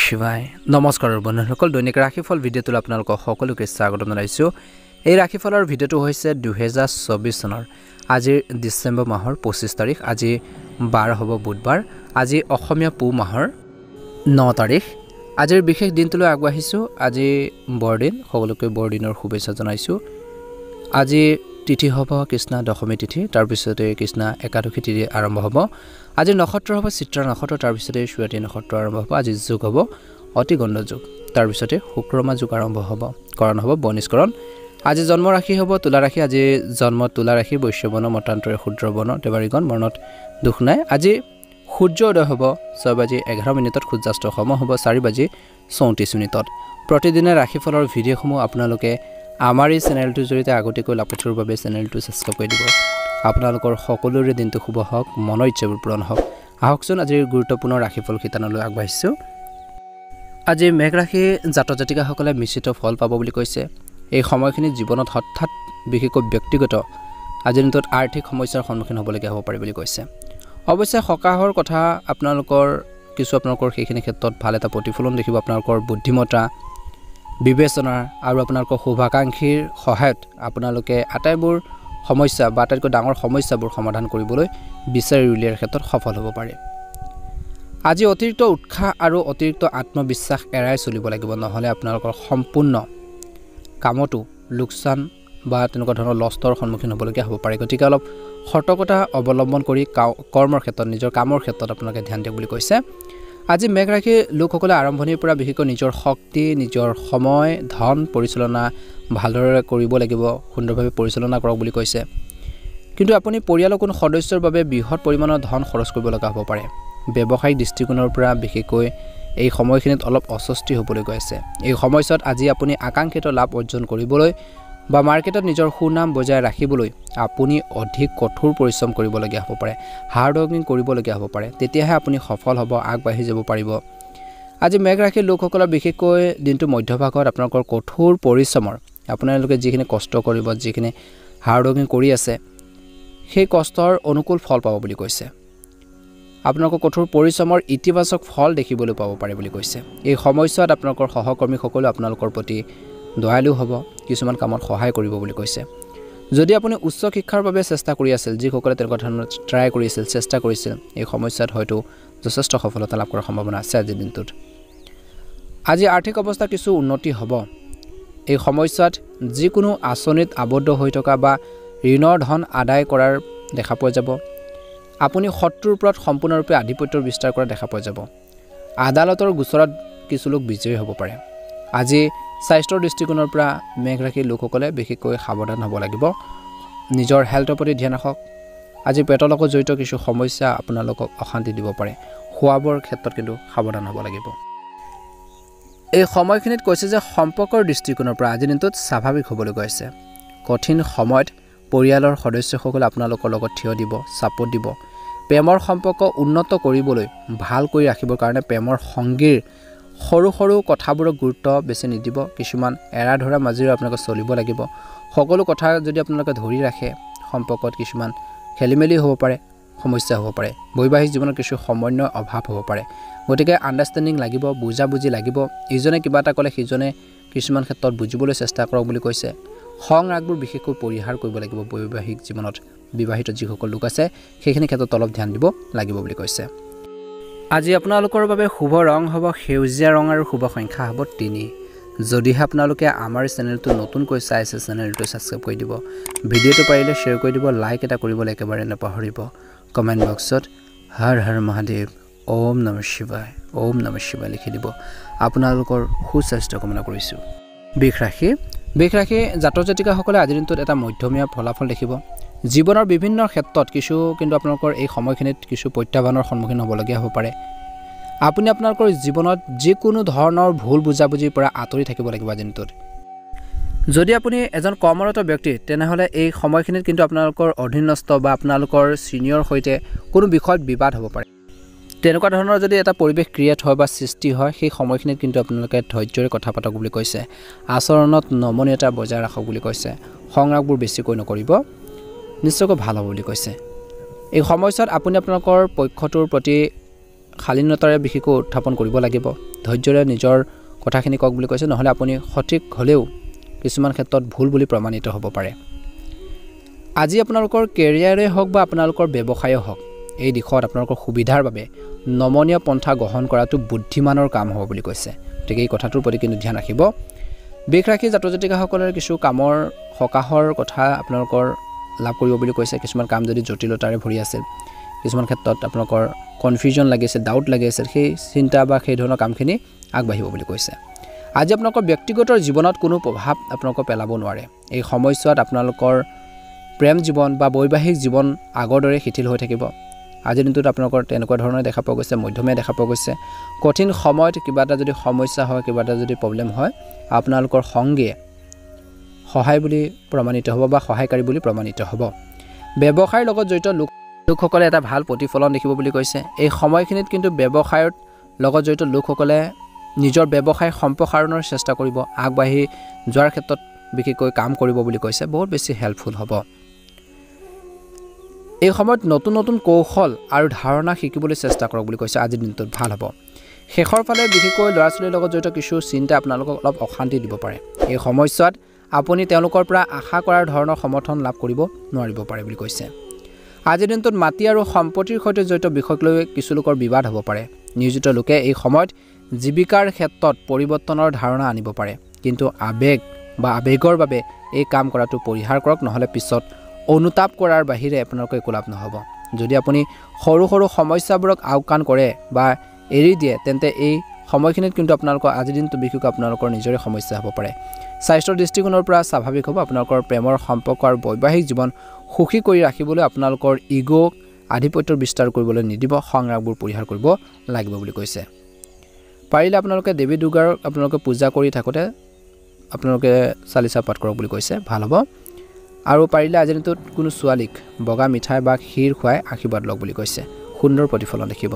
শিৱায় নমস্কাৰ বন্ধুসকল দৈনিক ৰাশিফল ভিডিঅ'টোলৈ আপোনালোকক সকলোকে স্বাগতম জনাইছো। এই ৰাশিফলৰ ভিডিঅ'টো হৈছে 2024 চনৰ আজিৰ ডিচেম্বৰ মাহৰ 25 তাৰিখ। আজি 12 হ'ব বুধবাৰ। আজি অসমীয়া পুহ মাহৰ 9 তাৰিখ। আজিৰ বিশেষ দিনটোলৈ আগবাঢ়িছো। আজি বৰদিন, সকলোকে বৰদিনৰ শুভেচ্ছা জনাইছো। আজি তিথি হ'ব কৃষ্ণা দশমী তিথি, তাৰ পিছতে কৃষ্ণা একাদশী তিথি আৰম্ভ হ'ব। আজি নক্ষত্ৰ হ'ব চিত্ৰা নক্ষত্ৰ, তাৰ পিছতে সুৱাতি নক্ষত্ৰ আৰম্ভ হ'ব। আজি যোগ হ'ব অতি গণ্ড যোগ, তাৰ পিছতে শুক্ৰমা যোগ আৰম্ভ হ'ব। কৰণ হ'ব বনিষ্কৰণ। আজি জন্ম ৰাশি হ'ব তুলা ৰাশি। আজি জন্ম তুলা ৰাশি, বৈশ্যবৰ্ণ মতান্তৰে শূদ্ৰবৰ্ণ দেৱাৰীগণ, মৰণত দুখ নাই। আজি সূৰ্য উদয় হ'ব 6:11 সূৰ্যাস্ত সময় হ'ব 4:34। প্ৰতিদিনে ৰাশিফলৰ ভিডিঅ'সমূহ আপোনালোকে আমাৰ এই চেনেলটোৰ জৰিয়তে আগতীয়াকৈ লাভ কৰিবৰ বাবে চেনেলটো ছাবস্ক্ৰাইব কৰি দিব। আপোনালোকৰ সকলোৰে দিনটো শুভ হওক, মনৰ ইচ্ছাবোৰ পূৰণ হওক। আহকচোন আজিৰ গুৰুত্বপূৰ্ণ ৰাশিফল শিতানলৈ আগবাঢ়িছোঁ। আজি মেঘ ৰাশি জাতক জাতিকাসকলে মিশ্ৰিত ফল পাব বুলি কৈছে। এই সময়খিনিত জীৱনত হঠাৎ বিশেষকৈ ব্যক্তিগত আজিৰ দিনটোত আৰ্থিক সমস্যাৰ সন্মুখীন হ'বলগীয়া হ'ব পাৰে বুলি কৈছে। অৱশ্যে সকাহৰ কথা আপোনালোকৰ সেইখিনি ক্ষেত্ৰত ভাল এটা প্ৰতিফলন দেখিব। আপোনালোকৰ বুদ্ধিমত্তা, বিবেচনা আৰু আপোনালোকৰ শুভাকাংক্ষীৰ সহায়ত আপোনালোকে আটাইবোৰ সমস্যা বা আটাইতকৈ ডাঙৰ সমস্যাবোৰ সমাধান কৰিবলৈ বিচাৰি উলিওৱাৰ ক্ষেত্ৰত সফল হ'ব পাৰে। আজি অতিৰিক্ত উৎসাহ আৰু অতিৰিক্ত আত্মবিশ্বাস এৰাই চলিব লাগিব, নহ'লে আপোনালোকৰ সম্পূৰ্ণ কামতো লোকচান বা তেনেকুৱা ধৰণৰ লষ্টৰ সন্মুখীন হ'বলগীয়া হ'ব পাৰে। গতিকে অলপ সতৰ্কতা অৱলম্বন কৰি কৰ্মৰ ক্ষেত্ৰত, নিজৰ কামৰ ক্ষেত্ৰত আপোনালোকে ধ্যান দিয়ক বুলি কৈছে। আজি মেঘ ৰাশিৰ লোকসকলে আৰম্ভণিৰ পৰা বিশেষকৈ নিজৰ শক্তি, নিজৰ সময়, ধন পৰিচালনা ভালদৰে কৰিব লাগিব, সুন্দৰভাৱে পৰিচালনা কৰক বুলি কৈছে। কিন্তু আপুনি পৰিয়ালৰ কোনো সদস্যৰ বাবে বৃহৎ পৰিমাণৰ ধন খৰচ কৰিব লগা হ'ব পাৰে। ব্যৱসায়িক দৃষ্টিকোণৰ পৰা বিশেষকৈ এই সময়খিনিত অলপ অস্বস্তি হ'বলৈ গৈ আছে। এই সময়ছোৱাত আজি আপুনি আকাংক্ষিত লাভ অৰ্জন কৰিবলৈ বা মাৰ্কেটত নিজৰ সুনাম বজাই ৰাখিবলৈ আপুনি অধিক কঠোৰ পৰিশ্ৰম কৰিবলগীয়া হ'ব পাৰে, হাৰ্ড ৱৰ্কিং কৰিবলগীয়া হ'ব পাৰে। তেতিয়াহে আপুনি সফল হ'ব, আগবাঢ়ি যাব পাৰিব। আজি মেঘ ৰাশিৰ লোকসকলৰ বিশেষকৈ দিনটো মধ্যভাগত আপোনালোকৰ কঠোৰ পৰিশ্ৰমৰ, আপোনালোকে যিখিনি কষ্ট কৰিব, যিখিনি হাৰ্ড ৱৰ্কিং কৰি আছে, সেই কষ্টৰ অনুকূল ফল পাব বুলি কৈছে। আপোনালোকৰ কঠোৰ পৰিশ্ৰমৰ ইতিবাচক ফল দেখিবলৈ পাব পাৰে বুলি কৈছে। এই সময়ছোৱাত আপোনালোকৰ সহকৰ্মীসকলেও আপোনালোকৰ প্ৰতি দয়ালু হ'ব, কিছুমান কামত সহায় কৰিব বুলি কৈছে। যদি আপুনি উচ্চ শিক্ষাৰ বাবে চেষ্টা কৰি আছিল, যিসকলে তেনেকুৱা ধৰণৰ ট্ৰাই কৰিছিল, চেষ্টা কৰিছিল, এই সময়ছোৱাত হয়তো যথেষ্ট সফলতা লাভ কৰাৰ সম্ভাৱনা আছে আজিৰ দিনটোত। আজি আৰ্থিক অৱস্থা কিছু উন্নতি হ'ব। এই সময়ছোৱাত যিকোনো আঁচনিত আবদ্ধ হৈ থকা বা ঋণৰ ধন আদায় কৰাৰ দেখা পোৱা যাব। আপুনি শত্ৰুৰ ওপৰত সম্পূৰ্ণৰূপে আধিপত্যৰ বিস্তাৰ কৰা দেখা পোৱা যাব। আদালতৰ গোচৰত কিছু লোক বিজয়ী হ'ব পাৰে। আজি স্বাস্থ্যৰ দৃষ্টিকোণৰ পৰা মেঘ ৰাশিৰ লোকসকলে বিশেষকৈ সাৱধান হ'ব লাগিব। নিজৰ হেল্থৰ প্ৰতি ধ্যান ৰাখক। আজি পেটৰ লগত জড়িত কিছু সমস্যা আপোনালোকক অশান্তি দিব পাৰে। খোৱা বোৱাৰ ক্ষেত্ৰত কিন্তু সাৱধান হ'ব লাগিব। এই সময়খিনিত কৈছে যে সম্পৰ্কৰ দৃষ্টিকোণৰ পৰা আজিৰ দিনটোত স্বাভাৱিক হ'বলৈ গৈ আছে। কঠিন সময়ত পৰিয়ালৰ সদস্যসকলে আপোনালোকৰ লগত থিয় দিব, ছাপোৰ্ট দিব। প্ৰেমৰ সম্পৰ্ক উন্নত কৰিবলৈ, ভাল কৰি ৰাখিবৰ কাৰণে প্ৰেমৰ সংগীৰ সৰু সৰু কথাবোৰক গুৰুত্ব বেছি নিদিব। কিছুমান এৰা ধৰা মাজেৰে আপোনালোকে চলিব লাগিব। সকলো কথা যদি আপোনালোকে ধৰি ৰাখে, সম্পৰ্কত কিছুমান খেলিমেলি হ'ব পাৰে, সমস্যা হ'ব পাৰে। বৈবাহিক জীৱনত কিছু সমন্বয়ৰ অভাৱ হ'ব পাৰে। গতিকে আণ্ডাৰষ্টেণ্ডিং লাগিব, বুজাবুজি লাগিব। ইজনে কিবা এটা ক'লে সিজনে কিছুমান ক্ষেত্ৰত বুজিবলৈ চেষ্টা কৰক বুলি কৈছে। খং ৰাগবোৰ বিশেষকৈ পৰিহাৰ কৰিব লাগিব। বৈবাহিক জীৱনত বিবাহিত যিসকল লোক আছে, সেইখিনি ক্ষেত্ৰত অলপ ধ্যান দিব লাগিব বুলি কৈছে। আজি আপোনালোকৰ বাবে শুভ ৰং হ'ব সেউজীয়া ৰং আৰু শুভ সংখ্যা হ'ব 3। যদিহে আপোনালোকে আমাৰ চেনেলটো নতুনকৈ চাইছে, চেনেলটো ছাবস্ক্ৰাইব কৰি দিব। ভিডিঅ'টো পাৰিলে শ্বেয়াৰ কৰি দিব, লাইক এটা কৰিবলৈ একেবাৰে নাপাহৰিব। কমেণ্ট বক্সত হৰ হৰ মহাদেৱ, ওম নমঃ শিৱায়, ওম নমঃ শিৱায় লিখি দিব। আপোনালোকৰ সুস্বাস্থ্য কামনা কৰিছোঁ। বৃষ ৰাশি জাতক জাতিকাসকলে আজিৰ দিনটোত এটা মধ্যমীয়া ফলাফল দেখিব। জীৱনৰ বিভিন্ন ক্ষেত্ৰত কিন্তু আপোনালোকৰ এই সময়খিনিত কিছু প্ৰত্যাহ্বানৰ সন্মুখীন হ'বলগীয়া হ'ব পাৰে। আপুনি আপোনালোকৰ জীৱনত যিকোনো ধৰণৰ ভুল বুজাবুজিৰ পৰা আঁতৰি থাকিব লাগিব আজিৰ দিনটোত। যদি আপুনি এজন কৰ্মৰত ব্যক্তি, তেনেহ'লে এই সময়খিনিত কিন্তু আপোনালোকৰ অধীনস্থ বা আপোনালোকৰ ছিনিয়ৰ সৈতে কোনো বিষয়ত বিবাদ হ'ব পাৰে। তেনেকুৱা ধৰণৰ যদি এটা পৰিৱেশ ক্ৰিয়েট হয় বা সৃষ্টি হয়, সেই সময়খিনিত কিন্তু আপোনালোকে ধৈৰ্যৰে কথা পাতক বুলি কৈছে। আচৰণত নমনীয়তা বজাই ৰাখক বুলি কৈছে। সংৰাগবোৰ বেছিকৈ নকৰিব, নিশ্চয়কৈ ভাল হ'ব বুলি কৈছে। এই সময়ছোৱাত আপুনি আপোনালোকৰ পক্ষটোৰ প্ৰতি শালীনতাৰে বিশেষকৈ উত্থাপন কৰিব লাগিব ধৈৰ্যৰে নিজৰ কথাখিনি কওক বুলি কৈছে নহলে আপুনি সঠিক হলেও কিছুমান ক্ষেত্ৰত ভুল বুলি প্ৰমাণিত হ'ব পাৰে আজি আপোনালোকৰ কেৰিয়াৰে হওক বা আপোনালোকৰ ব্যৱসায় হওক এই দিশত আপোনালোকৰ সুবিধাৰ বাবে নমনীয় পন্থা গ্ৰহণ কৰাটো বুদ্ধিমানৰ কাম হ'ব বুলি কৈছে ঠিক এই কথাটোৰ প্ৰতি কিন্তু ধ্যান ৰাখিব বিষ ৰাখি জাতজাতিকাসকলৰ কিছু কামৰ সকাহৰ কথা আপোনালোকৰ লাভ কৰিব বুলি কৈছে কিছুমান কাম যদি জটিলতাৰে ভৰি আছে কিছুমান ক্ষেত্ৰত আপোনালোকৰ কনফিউজন লাগিছে ডাউট লাগিছে সেই চিন্তা বা সেই ধৰণৰ কামখিনি আগবাঢ়িব বুলি কৈছে আজি আপোনালোকৰ ব্যক্তিগত জীৱনত কোনো প্ৰভাৱ আপোনালোকৰ পেলাব নোৱাৰে এই সময়ছোৱাত আপোনালোকৰ প্ৰেম জীৱন বা বৈবাহিক জীৱন আগৰ দৰে শিথিল হৈ থাকিব আজিৰ দিনটোত আপোনালোকৰ তেনেকুৱা ধৰণৰ দেখা পোৱা গৈছে মধ্যমীয়া দেখা পোৱা গৈছে কঠিন সময়ত কিবা এটা যদি সমস্যা হয় কিবা এটা যদি প্ৰব্লেম হয় আপোনালোকৰ সংগে সহায় বুলি প্ৰমাণিত হ'ব বা সহায়কাৰী বুলি প্ৰমাণিত হ'ব ব্যৱসায়ৰ লগত জড়িত লোকসকলে এটা ভাল প্ৰতিফলন দেখিব বুলি কৈছে এই সময়খিনিত কিন্তু ব্যৱসায়ৰ লগত জড়িত লোকসকলে নিজৰ ব্যৱসায় সম্প্ৰসাৰণৰ চেষ্টা কৰিব আগবাঢ়ি যোৱাৰ ক্ষেত্ৰত বিশেষকৈ কাম কৰিব বুলি কৈছে বহুত বেছি হেল্পফুল হ'ব এই সময়ত নতুন নতুন কৌশল আৰু ধাৰণা শিকিবলৈ চেষ্টা কৰক বুলি কৈছে আজিৰ দিনটোত ভাল হ'ব শেষৰ ফালে বিশেষকৈ ল'ৰা ছোৱালীৰ লগত জড়িত কিছু চিন্তা আপোনালোকক অলপ অশান্তি দিব পাৰে এই সময়ছোৱাত আপুনি তেওঁলোকৰ পৰা আশা কৰাৰ ধৰণৰ সমৰ্থন লাভ কৰিব নোৱাৰিব পাৰে বুলি কৈছে আজিৰ দিনটোত মাটি আৰু সম্পত্তিৰ সৈতে জড়িত বিষয়ক লৈ কিছু লোকৰ বিবাদ হ'ব পাৰে নিয়োজিত লোকে এই সময়ত জীৱিকাৰ ক্ষেত্ৰত পৰিৱৰ্তনৰ ধাৰণা আনিব পাৰে কিন্তু আবেগৰ বাবে এই কাম কৰাটো পৰিহাৰ কৰক নহলে পিছত অনুতাপ কৰাৰ বাহিৰে আপোনালোকৰ একো লাভ নহব যদি আপুনি সৰু সৰু সমস্যাবোৰক আওকাণ কৰে বা এৰি দিয়ে তেন্তে এই সময়খিনিত কিন্তু আপোনালোকৰ আজিৰ দিনটো বিশেষকৈ আপোনালোকৰ নিজৰে সমস্যা হ'ব পাৰে স্বাস্থ্যৰ দৃষ্টিকোণৰ পৰা স্বাভাৱিক হ'ব আপোনালোকৰ প্ৰেমৰ সম্পৰ্ক আৰু বৈবাহিক জীৱন সুখী কৰি ৰাখিবলৈ আপোনালোকৰ ইগো আধিপত্যৰ বিস্তাৰ কৰিবলৈ নিদিব সংগ্ৰামবোৰ পৰিহাৰ কৰিব লাগিব বুলি কৈছে পাৰিলে আপোনালোকে দেৱী দুৰ্গাৰ আপোনালোকে পূজা কৰি থাকোঁতে আপোনালোকে চালিচা পাঠ কৰক বুলি কৈছে ভাল হ'ব আৰু পাৰিলে আজিৰ দিনটোত কোনো ছোৱালীক বগা মিঠাই বা ক্ষীৰ খুৱাই আশীৰ্বাদ লওক বুলি কৈছে সুন্দৰ প্ৰতিফলন দেখিব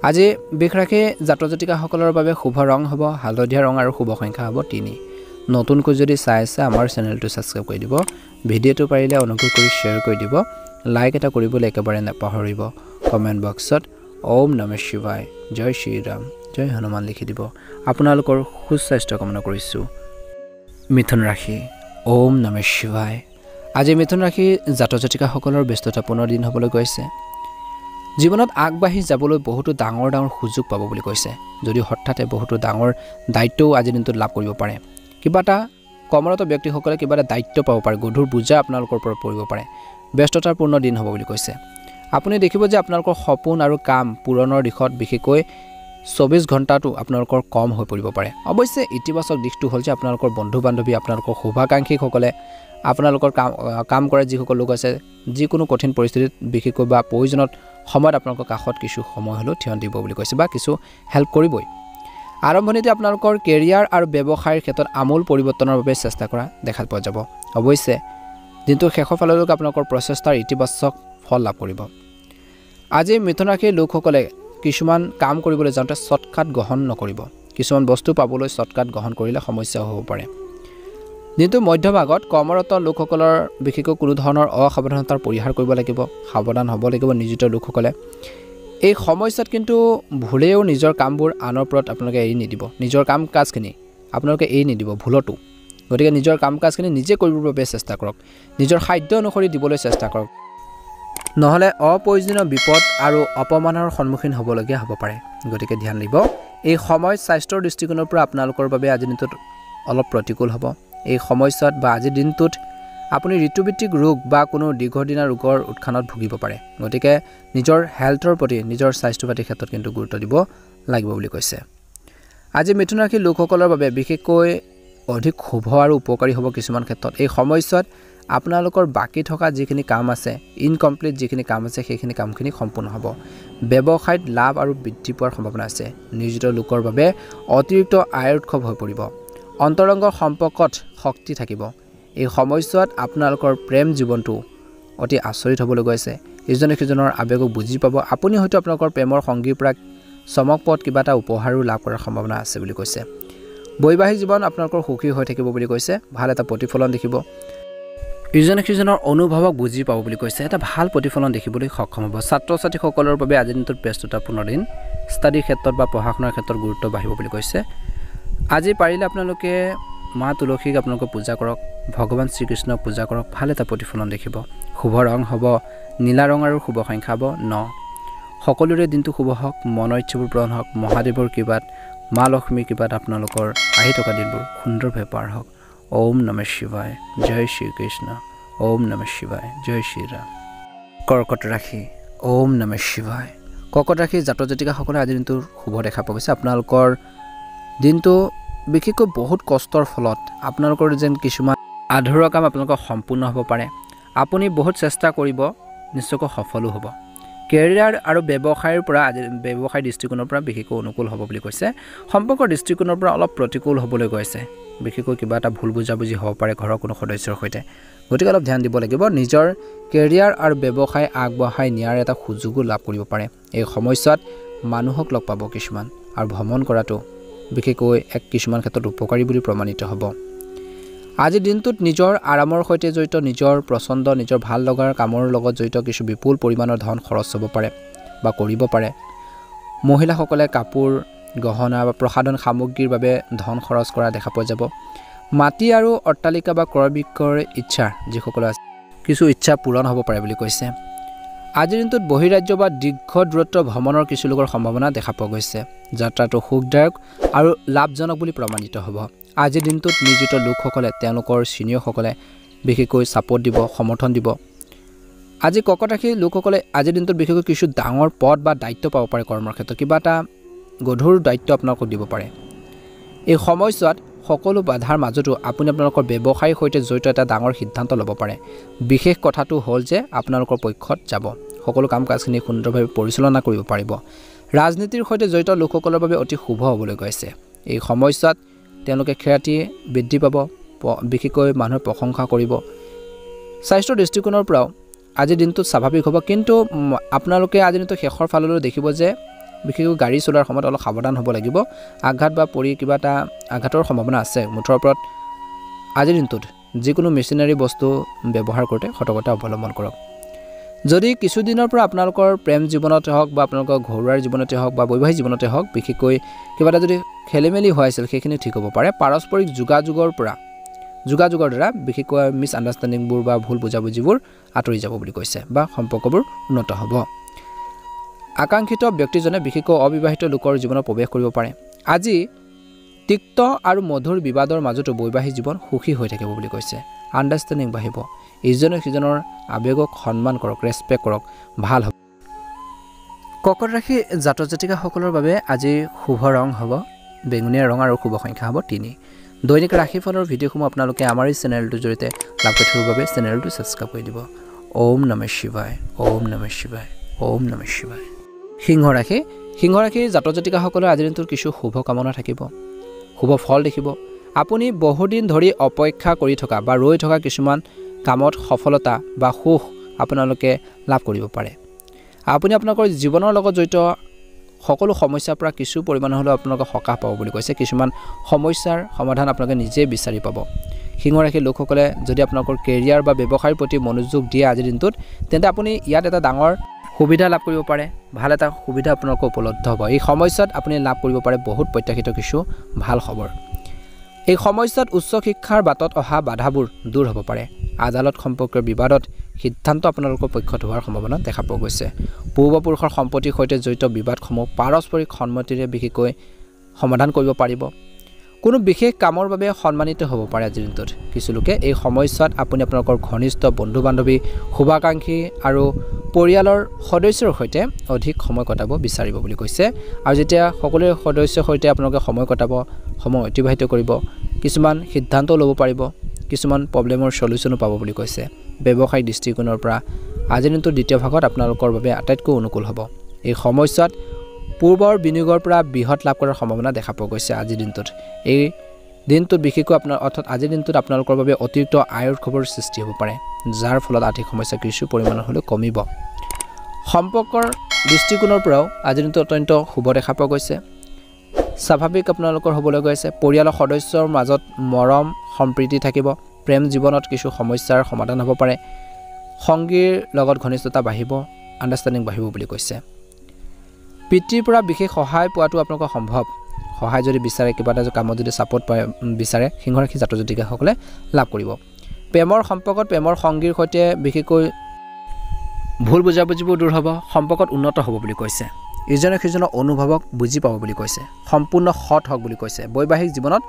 আজি বিষ ৰাখি জাতজাতিকাসকলৰ বাবে শুভ ৰং হ'ব হালধীয়া ৰং আৰু শুভ সংখ্যা হ'ব 3 নতুনকৈ যদি চাই আছে আমাৰ চেনেলটো ছাবস্ক্ৰাইব কৰি দিব ভিডিঅ'টো পাৰিলে অনুগ্ৰহ কৰি শ্বেয়াৰ কৰি দিব লাইক এটা কৰিবলৈ একেবাৰে নাপাহৰিব কমেণ্ট বক্সত ওম নমঃ শিৱায় জয় শ্ৰীৰাম জয় হনুমান লিখি দিব আপোনালোকৰ সুস্বাস্থ্য কামনা কৰিছোঁ মিথুন ৰাশি ওম নমঃ শিৱায় আজি মিথুন ৰাশি জাতজাতিকাসকলৰ ব্যস্ততাপূৰ্ণ দিন হ'বলৈ গৈছে জীৱনত আগবাঢ়ি যাবলৈ বহুতো ডাঙৰ সুযোগ পাব বুলি কৈছে যদি হঠাতে বহুতো ডাঙৰ দায়িত্বও আজি দিনটোত লাভ কৰিব পাৰে কিবা এটা কৰ্মৰত ব্যক্তিসকলে কিবা এটা দায়িত্ব পাব পাৰে গধুৰ বোজা আপোনালোকৰ ওপৰত পৰিব পাৰে ব্যস্ততাপূৰ্ণ দিন হ'ব বুলি কৈছে আপুনি দেখিব যে আপোনালোকৰ সপোন আৰু কাম পূৰণৰ দিশত বিশেষকৈ 24 ঘণ্টাটো আপোনালোকৰ কম হৈ পৰিব পাৰে অৱশ্যে ইতিবাচক দিশটো হ'ল যে আপোনালোকৰ বন্ধু বান্ধৱী আপোনালোকৰ শুভাকাংক্ষীসকলে আপোনালোকৰ কাম কৰা যিসকল লোক আছে যিকোনো কঠিন পৰিস্থিতিত বিশেষকৈ বা প্ৰয়োজনত সময়ত আপোনালোকৰ কাষত কিছু সময় হ'লেও থিয় দিব বুলি কৈছে বা কিছু হেল্প কৰিবই আৰম্ভণিতে আপোনালোকৰ কেৰিয়াৰ আৰু ব্যৱসায়ৰ ক্ষেত্ৰত আমূল পৰিৱৰ্তনৰ বাবে চেষ্টা কৰা দেখা পোৱা যাব অৱশ্যে দিনটোৰ শেষৰ ফাললৈকে আপোনালোকৰ প্ৰচেষ্টাৰ ইতিবাচক ফল লাভ কৰিব আজি মিথুন ৰাশিৰ লোকসকলে কিছুমান কাম কৰিবলৈ যাওঁতে শৰ্টকাট গ্ৰহণ নকৰিব কিছুমান বস্তু পাবলৈ শৰ্টকাট গ্ৰহণ কৰিলে সমস্যা হ'ব পাৰে দিনটো মধ্যভাগত কৰ্মৰত লোকসকলৰ বিশেষকৈ কোনো ধৰণৰ অসাৱধানতাৰ পৰিহাৰ কৰিব লাগিব সাৱধান হ'ব লাগিব নিয়োজিত লোকসকলে এই সময়ছোৱাত কিন্তু ভুলেও নিজৰ কামবোৰ আনৰ ওপৰত আপোনালোকে এৰি নিদিব নিজৰ কাম কাজখিনি আপোনালোকে এৰি নিদিব ভুলতো গতিকে নিজৰ কাম কাজখিনি নিজে কৰিবৰ বাবে চেষ্টা কৰক নিজৰ সাধ্য অনুসৰি দিবলৈ চেষ্টা কৰক নহলে অপ্ৰয়োজনীয় বিপদ আৰু অপমানৰ সন্মুখীন হ'বলগীয়া হ'ব পাৰে গতিকে ধ্যান দিব এই সময় স্বাস্থ্যৰ দৃষ্টিকোণৰ পৰা আপোনালোকৰ বাবে আজিৰ দিনটোত অলপ প্ৰতিকূল হ'ব এই সময়ছোৱাত বা আজিৰ দিনটোত আপুনি ঋতুভিত্তিক ৰোগ বা কোনো দীৰ্ঘদিনীয়া ৰোগৰ উৎখানত ভুগিব পাৰে গতিকে নিজৰ হেলথৰ প্ৰতি নিজৰ স্বাস্থ্য পাতিৰ ক্ষেত্ৰত কিন্তু গুৰুত্ব দিব লাগিব বুলি কৈছে আজি মিথুন ৰাশিৰ লোকসকলৰ বাবে বিশেষকৈ অধিক শুভ আৰু উপকাৰী হ'ব কিছুমান ক্ষেত্ৰত এই সময়ছোৱাত আপোনালোকৰ বাকি থকা যিখিনি কাম আছে ইনকমপ্লিট যিখিনি কাম আছে সেইখিনি কামখিনি সম্পূৰ্ণ হ'ব ব্যৱসায়ত লাভ আৰু বৃদ্ধি পোৱাৰ সম্ভাৱনা আছে নিয়োজিত লোকৰ বাবে অতিৰিক্ত আয়ৰ উৎস হৈ পৰিব অন্তৰংগ সম্পৰ্কত শক্তি থাকিব এই সময়ছোৱাত আপোনালোকৰ প্ৰেম জীৱনটো অতি আচৰিত হ'বলৈ গৈছে ইজনে সিজনৰ আবেগক বুজি পাব আপুনি হয়তো আপোনালোকৰ প্ৰেমৰ সংগীৰ পৰা চমকপদ কিবা এটা উপহাৰো লাভ কৰাৰ সম্ভাৱনা আছে বুলি কৈছে বৈবাহিক জীৱন আপোনালোকৰ সুখী হৈ থাকিব বুলি কৈছে ভাল এটা প্ৰতিফলন দেখিব ইজনে সিজনৰ অনুভৱক বুজি পাব বুলি কৈছে এটা ভাল প্ৰতিফলন দেখিবলৈ সক্ষম হ'ব ছাত্ৰ ছাত্ৰীসকলৰ বাবে আজিৰ দিনটোত ব্যস্ততাপূৰ্ণ দিন ষ্টাডিৰ ক্ষেত্ৰত বা পঢ়া শুনাৰ ক্ষেত্ৰত গুৰুত্ব বাঢ়িব বুলি কৈছে আজি পাৰিলে আপোনালোকে মা তুলসীক আপোনালোকে পূজা কৰক ভগৱান শ্ৰীকৃষ্ণক পূজা কৰক ভাল এটা প্ৰতিফলন দেখিব শুভ ৰং হ'ব নীলা ৰং আৰু শুভ সংখ্যা হ'ব 9 সকলোৰে দিনটো শুভ হওক মনৰ ইচ্ছাবোৰ পূৰণ হওক মহাদেৱৰ কৃপাত মা লক্ষ্মীৰ কৃপাত আপোনালোকৰ আহি থকা দিনবোৰ সুন্দৰভাৱে পাৰ হওক ওম নমঃ শিৱায় জয় শ্ৰীকৃষ্ণ ওম নমঃ শিৱায় জয় শ্ৰীৰাম কৰ্কট ৰাশি ওম নমঃ শিৱায় কৰ্কট ৰাশি জাতক জাতিকাসকলে আজিৰ দিনটোৰ শুভ দেখা পোৱা গৈছে আপোনালোকৰ দিনটো বিশেষকৈ বহুত কষ্টৰ ফলত আপোনালোকৰ যেন কিছুমান আধৰুৱা কাম আপোনালোকৰ সম্পূৰ্ণ হ'ব পাৰে আপুনি বহুত চেষ্টা কৰিব নিশ্চয়কৈ সফলো হ'ব কেৰিয়াৰ আৰু ব্যৱসায়ৰ পৰা ব্যৱসায় দৃষ্টিকোণৰ পৰা বিশেষকৈ অনুকূল হ'ব বুলি কৈছে সম্পৰ্কৰ দৃষ্টিকোণৰ পৰা অলপ প্ৰতিকূল হ'বলৈ গৈছে বিশেষকৈ কিবা এটা ভুল বুজাবুজি হ'ব পাৰে ঘৰৰ কোনো সদস্যৰ সৈতে গতিকে অলপ ধ্যান দিব লাগিব নিজৰ কেৰিয়াৰ আৰু ব্যৱসায় আগবঢ়াই নিয়াৰ এটা সুযোগো লাভ কৰিব পাৰে এই সময়ছোৱাত মানুহক লগ পাব কিছুমান আৰু ভ্ৰমণ কৰাটো বিশেষকৈ এক কিছুমান ক্ষেত্ৰত উপকাৰী বুলি প্ৰমাণিত হ'ব আজি দিনটোত নিজৰ আৰামৰ সৈতে জড়িত নিজৰ পছন্দ নিজৰ ভাল লগাৰ কামৰ লগত জড়িত কিছু বিপুল পৰিমাণৰ ধন খৰচ হ'ব পাৰে বা কৰিব পাৰে মহিলাসকলে কাপোৰ গহনা বা প্ৰসাধন সামগ্ৰীৰ বাবে ধন খৰচ কৰা দেখা পোৱা যাব মাটি আৰু অট্টালিকা বা ক্ৰয় বিক্ৰয়ৰ ইচ্ছা যিসকলৰ আছে কিছু ইচ্ছা পূৰণ হ'ব পাৰে বুলি কৈছে আজিৰ দিনটোত বহিৰাজ্য বা দীৰ্ঘ দূৰত্ব ভ্ৰমণৰ কিছু লোকৰ সম্ভাৱনা দেখা পোৱা গৈছে যাত্ৰাটো সুখদায়ক আৰু লাভজনক বুলি প্ৰমাণিত হ'ব আজিৰ দিনটোত নিয়োজিত লোকসকলে তেওঁলোকৰ সিনিয়ৰসকলে বিশেষকৈ ছাপোৰ্ট দিব সমৰ্থন দিব আজি কৰ্কট ৰাশিৰ লোকসকলে আজিৰ দিনটোত বিশেষকৈ কিছু ডাঙৰ পদ বা দায়িত্ব পাব পাৰে কৰ্মৰ ক্ষেত্ৰত কিবা এটা গধুৰ দায়িত্ব আপোনালোকক দিব পাৰে এই সময়ছোৱাত সকলো বাধাৰ মাজতো আপুনি আপোনালোকৰ ব্যৱসায়ৰ সৈতে জড়িত এটা ডাঙৰ সিদ্ধান্ত ল'ব পাৰে বিশেষ কথাটো হ'ল যে আপোনালোকৰ পক্ষত যাব সকলো কাম কাজখিনি সুন্দৰভাৱে পৰিচালনা কৰিব পাৰিব ৰাজনীতিৰ সৈতে জড়িত লোকসকলৰ বাবে অতি শুভ হ'বলৈ গৈছে এই সময়ছোৱাত তেওঁলোকে খ্যাতি বৃদ্ধি পাব বিশেষকৈ মানুহৰ প্ৰশংসা কৰিব স্বাস্থ্যৰ দৃষ্টিকোণৰ পৰাও আজিৰ দিনটোত স্বাভাৱিক হ'ব কিন্তু আপোনালোকে আজিৰ দিনটো শেষৰ ফাললৈ দেখিব যে বিশেষকৈ গাড়ী চলোৱাৰ সময়ত অলপ সাৱধান হ'ব লাগিব আঘাত বা পৰি কিবা এটা আঘাতৰ সম্ভাৱনা আছে মুঠৰ ওপৰত আজিৰ দিনটোত যিকোনো মেচিনাৰী বস্তু ব্যৱহাৰ কৰোঁতে সতৰ্কতা অৱলম্বন কৰক যদি কিছুদিনৰ পৰা আপোনালোকৰ প্ৰেম জীৱনতে হওক বা আপোনালোকৰ ঘৰুৱাৰ জীৱনতে হওক বা বৈবাহিক জীৱনতে হওক বিশেষকৈ কিবা এটা যদি খেলিমেলি হৈ আছিল সেইখিনি ঠিক হ'ব পাৰে পাৰস্পৰিক যোগাযোগৰ দ্বাৰা বিশেষকৈ মিছ আণ্ডাৰষ্টেণ্ডিংবোৰ বা ভুল বুজাবুজিবোৰ আঁতৰি যাব বুলি কৈছে বা সম্পৰ্কবোৰ উন্নত হ'ব আকাংক্ষিত ব্যক্তিজনে বিশেষকৈ অবিবাহিত লোকৰ জীৱনত প্ৰৱেশ কৰিব পাৰে আজি তিক্ত আৰু মধুৰ বিবাদৰ মাজতো বৈবাহিক জীৱন সুখী হৈ থাকিব বুলি কৈছে আণ্ডাৰষ্টেণ্ডিং বাঢ়িব ইজনে সিজনৰ আৱেগক সন্মান কৰক ৰেছপেক্ট কৰক ভাল হ'ব কৰ্কট ৰাশি জাতক জাতিকাসকলৰ বাবে আজি শুভ ৰং হ'ব বেঙুনীয়া ৰং আৰু শুভ সংখ্যা হ'ব 3 দৈনিক ৰাশিফলৰ ভিডিঅ'সমূহ আপোনালোকে আমাৰ এই চেনেলটোৰ জৰিয়তে লাভ কৰি থকাৰ বাবে চেনেলটো ছাবস্ক্ৰাইব কৰি দিব ওম নমঃ শিৱায় ওম নমঃ শিৱায় ওম নমঃ শিৱায় সিংহ ৰাশি জাতক জাতিকাসকলৰ আজিৰ দিনটোত কিছু শুভ কামনা থাকিব শুভ ফল দেখিব আপুনি বহুদিন ধৰি অপেক্ষা কৰি থকা বা ৰৈ থকা কিছুমান কামত সফলতা বা সুখ আপোনালোকে লাভ কৰিব পাৰে আপুনি আপোনালোকৰ জীৱনৰ লগত জড়িত সকলো সমস্যাৰ পৰা কিছু পৰিমাণৰ হ'লেও আপোনালোকে সকাহ পাব বুলি কৈছে কিছুমান সমস্যাৰ সমাধান আপোনালোকে নিজে বিচাৰি পাব সিংহ ৰাশিৰ লোকসকলে যদি আপোনালোকৰ কেৰিয়াৰ বা ব্যৱসায়ৰ প্ৰতি মনোযোগ দিয়ে আজিৰ দিনটোত তেন্তে আপুনি ইয়াত এটা ডাঙৰ সুবিধা লাভ কৰিব পাৰে ভাল এটা সুবিধা আপোনালোকৰ উপলব্ধ হ'ব এই সময়ছোৱাত আপুনি লাভ কৰিব পাৰে বহুত প্ৰত্যাশিত কিছু ভাল খবৰ এই সময়ছোৱাত উচ্চ শিক্ষাৰ বাটত অহা বাধাবোৰ দূৰ হ'ব পাৰে আদালত সম্পৰ্কীয় বিবাদত সিদ্ধান্ত আপোনালোকৰ পক্ষত হোৱাৰ সম্ভাৱনা দেখা পোৱা গৈছে পূৰ্বপুৰুষৰ সম্পত্তিৰ সৈতে জড়িত বিবাদসমূহ পাৰস্পৰিক সন্মতিৰে বিশেষকৈ সমাধান কৰিব পাৰিব কোনো বিশেষ কামৰ বাবে সন্মানিত হ'ব পাৰে আজিৰ দিনটোত কিছু লোকে এই সময়ছোৱাত আপুনি আপোনালোকৰ ঘনিষ্ঠ বন্ধু বান্ধৱী শুভাকাংক্ষী আৰু পৰিয়ালৰ সদস্যৰ সৈতে অধিক সময় কটাব বিচাৰিব বুলি কৈছে আৰু যেতিয়া সকলো সদস্যৰ সৈতে আপোনালোকে সময় কটাব সময় অতিবাহিত কৰিব কিছুমান সিদ্ধান্ত ল'ব পাৰিব কিছুমান প্ৰব্লেমৰ সলিউশ্যনো পাব বুলি কৈছে ব্যৱসায়িক দৃষ্টিকোণৰ পৰা আজিৰ দিনটোৰ দ্বিতীয় ভাগত আপোনালোকৰ বাবে আটাইতকৈ অনুকূল হ'ব এই সময়ছোৱাত পূৰ্বৰ বিনিয়োগৰ পৰা বৃহৎ লাভ কৰাৰ সম্ভাৱনা দেখা পোৱা গৈছে আজিৰ দিনটোত এই দিনটোত বিশেষকৈ অৰ্থাৎ আজিৰ দিনটোত আপোনালোকৰ বাবে অতিৰিক্ত আয়ৰ খবৰ সৃষ্টি হ'ব পাৰে যাৰ ফলত আৰ্থিক সমস্যা কিছু পৰিমাণৰ হ'লেও কমিব সম্পৰ্কৰ দৃষ্টিকোণৰ পৰাও আজিৰ দিনটো অত্যন্ত শুভ দেখা পোৱা গৈছে স্বাভাৱিক আপোনালোকৰ হ'বলৈ গৈছে পৰিয়ালৰ সদস্যৰ মাজত মৰম সম্প্ৰীতি থাকিব প্ৰেম জীৱনত কিছু সমস্যাৰ সমাধান হ'ব পাৰে সংগীৰ লগত ঘনিষ্ঠতা বাঢ়িব আণ্ডাৰষ্টেণ্ডিং বাঢ়িব বুলি কৈছে পিতৃৰ পৰা বিশেষ সহায় পোৱাটো আপোনালোকৰ সম্ভৱ সহায় যদি বিচাৰে কিবা এটা কামত যদি ছাপোৰ্ট পায় বিচাৰে সিংহ ৰাশি জাতক জাতিকাসকলে লাভ কৰিব প্ৰেমৰ সম্পৰ্কত প্ৰেমৰ সংগীৰ সৈতে বিশেষকৈ ভুল বুজাবুজিবোৰ দূৰ হ'ব সম্পৰ্কত উন্নত হ'ব বুলি কৈছে ইজনে সিজনৰ অনুভৱক বুজি পাব বুলি কৈছে সম্পূৰ্ণ সৎ হওক বুলি কৈছে বৈবাহিক জীৱনত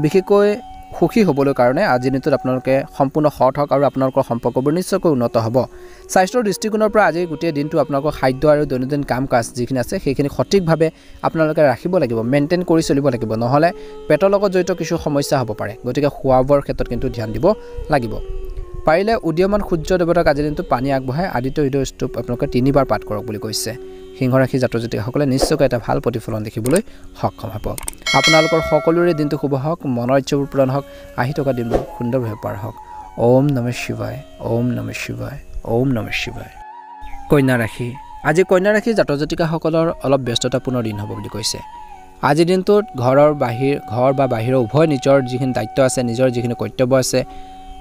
বিশেষকৈ সুখী হ'বলৈ কাৰণে আজি দিনটোত আপোনালোকে সম্পূৰ্ণ সৎ হওক আৰু আপোনালোকৰ সম্পৰ্কবোৰ নিশ্চয়কৈ উন্নত হ'ব স্বাস্থ্যৰ দৃষ্টিকোণৰ পৰা আজি গোটেই দিনটো আপোনালোকৰ খাদ্য আৰু দৈনন্দিন কাম কাজ যিখিনি আছে সেইখিনি সঠিকভাৱে আপোনালোকে ৰাখিব লাগিব মেইনটেইন কৰি চলিব লাগিব নহ'লে পেটৰ লগত জড়িত কিছু সমস্যা হ'ব পাৰে গতিকে খোৱা বোৱাৰ ক্ষেত্ৰত কিন্তু ধ্যান দিব লাগিব পাৰিলে উদীয়মান সূৰ্য দেৱতাক আজি দিনটো পানী আগবঢ়াই আদিত্য হৃদয় স্তোপ আপোনালোকে 3 বাৰ পাঠ কৰক বুলি কৈছে সিংহ ৰাশি জাতক জাতিকাসকলে নিশ্চয়কৈ এটা ভাল প্ৰতিফলন দেখিবলৈ সক্ষম হ'ব আপোনালোকৰ সকলোৰে দিনটো শুভ হওক মনৰ ইচ্ছাবোৰ পূৰণ হওক আহি থকা দিনবোৰ সুন্দৰভাৱে পাৰ হওক ওম নমঃ শিৱায় ওম নমঃ শিৱায় ওম নমঃ শিৱায় কন্যা ৰাশি আজি কন্যা ৰাশি জাতক জাতিকাসকলৰ অলপ ব্যস্ততাপূৰ্ণ দিন হ'ব বুলি কৈছে আজি দিনটোত ঘৰ বা বাহিৰৰ উভয় নিজৰ যিখিনি দায়িত্ব আছে নিজৰ যিখিনি কৰ্তব্য আছে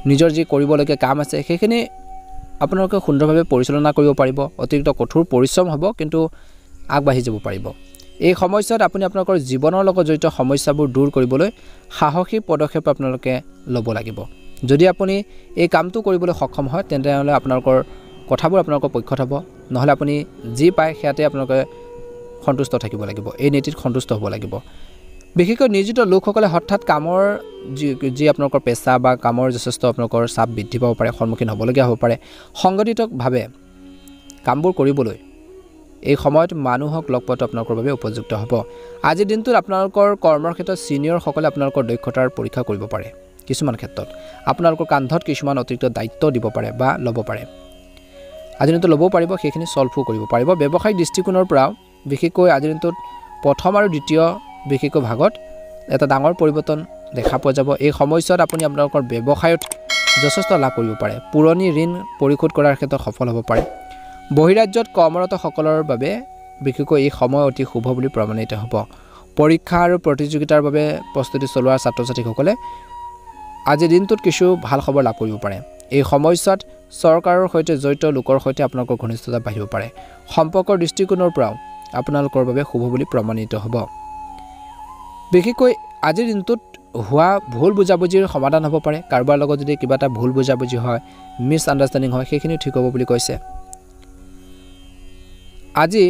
নিজৰ যি কৰিবলগীয়া কাম আছে সেইখিনি আপোনালোকে সুন্দৰভাৱে পৰিচালনা কৰিব পাৰিব অতিৰিক্ত কঠোৰ পৰিশ্ৰম হ'ব কিন্তু আগবাঢ়ি যাব পাৰিব এই সময়ছোৱাত আপুনি আপোনালোকৰ জীৱনৰ লগত জড়িত সমস্যাবোৰ দূৰ কৰিবলৈ সাহসী পদক্ষেপ আপোনালোকে ল'ব লাগিব যদি আপুনি এই কামটো কৰিবলৈ সক্ষম হয় তেন্তে আপোনালোকৰ কথাবোৰ আপোনালোকৰ পক্ষত হ'ব নহ'লে আপুনি যি পায় সেয়াতে আপোনালোকে সন্তুষ্ট থাকিব লাগিব এই নীতিত সন্তুষ্ট হ'ব লাগিব বিশেষকৈ নিয়োজিত লোকসকলে হঠাৎ কামৰ যি আপোনালোকৰ পেছা বা কামৰ যথেষ্ট আপোনালোকৰ চাপ বৃদ্ধি পাব পাৰে সন্মুখীন হ'বলগীয়া হ'ব পাৰে সংগঠিতভাৱে কামবোৰ কৰিবলৈ এই সময়ত মানুহক লগ পোৱাটো আপোনালোকৰ বাবে উপযুক্ত হ'ব আজিৰ দিনটোত আপোনালোকৰ কৰ্মৰ ক্ষেত্ৰত ছিনিয়ৰসকলে আপোনালোকৰ দক্ষতাৰ পৰীক্ষা কৰিব পাৰে কিছুমান ক্ষেত্ৰত আপোনালোকৰ কান্ধত কিছুমান অতিৰিক্ত দায়িত্ব দিব পাৰে বা ল'ব পাৰে আজিৰ দিনটোত ল'ব পাৰিব সেইখিনি সলভো কৰিব পাৰিব ব্যৱসায়িক দৃষ্টিকোণৰ পৰাও বিশেষকৈ আজিৰ দিনটোত প্ৰথম আৰু দ্বিতীয় বিশেষকৈ ভাগত এটা ডাঙৰ পৰিৱৰ্তন দেখা পোৱা যাব এই সময়ছোৱাত আপুনি আপোনালোকৰ ব্যৱসায়ত যথেষ্ট লাভ কৰিব পাৰে পুৰণি ঋণ পৰিশোধ কৰাৰ ক্ষেত্ৰত সফল হ'ব পাৰে বহিৰাজ্যত কৰ্মৰতসকলৰ বাবে বিশেষকৈ এই সময় অতি শুভ বুলি প্ৰমাণিত হ'ব পৰীক্ষা আৰু প্ৰতিযোগিতাৰ বাবে প্ৰস্তুতি চলোৱা ছাত্ৰ ছাত্ৰীসকলে আজি দিনটোত কিছু ভাল খবৰ লাভ কৰিব পাৰে এই সময়ছোৱাত চৰকাৰৰ সৈতে জড়িত লোকৰ সৈতে আপোনালোকৰ ঘনিষ্ঠতা বাঢ়িব পাৰে সম্পৰ্কৰ দৃষ্টিকোণৰ পৰাও আপোনালোকৰ বাবে শুভ বুলি প্ৰমাণিত হ'ব বিশেষকৈ আজিৰ দিনটোত হোৱা ভুল বুজাবুজিৰ সমাধান হ'ব পাৰে কাৰোবাৰ লগত যদি কিবা এটা ভুল বুজাবুজি হয় মিছ আণ্ডাৰষ্টেণ্ডিং হয় সেইখিনি ঠিক হ'ব বুলি কৈছে আজি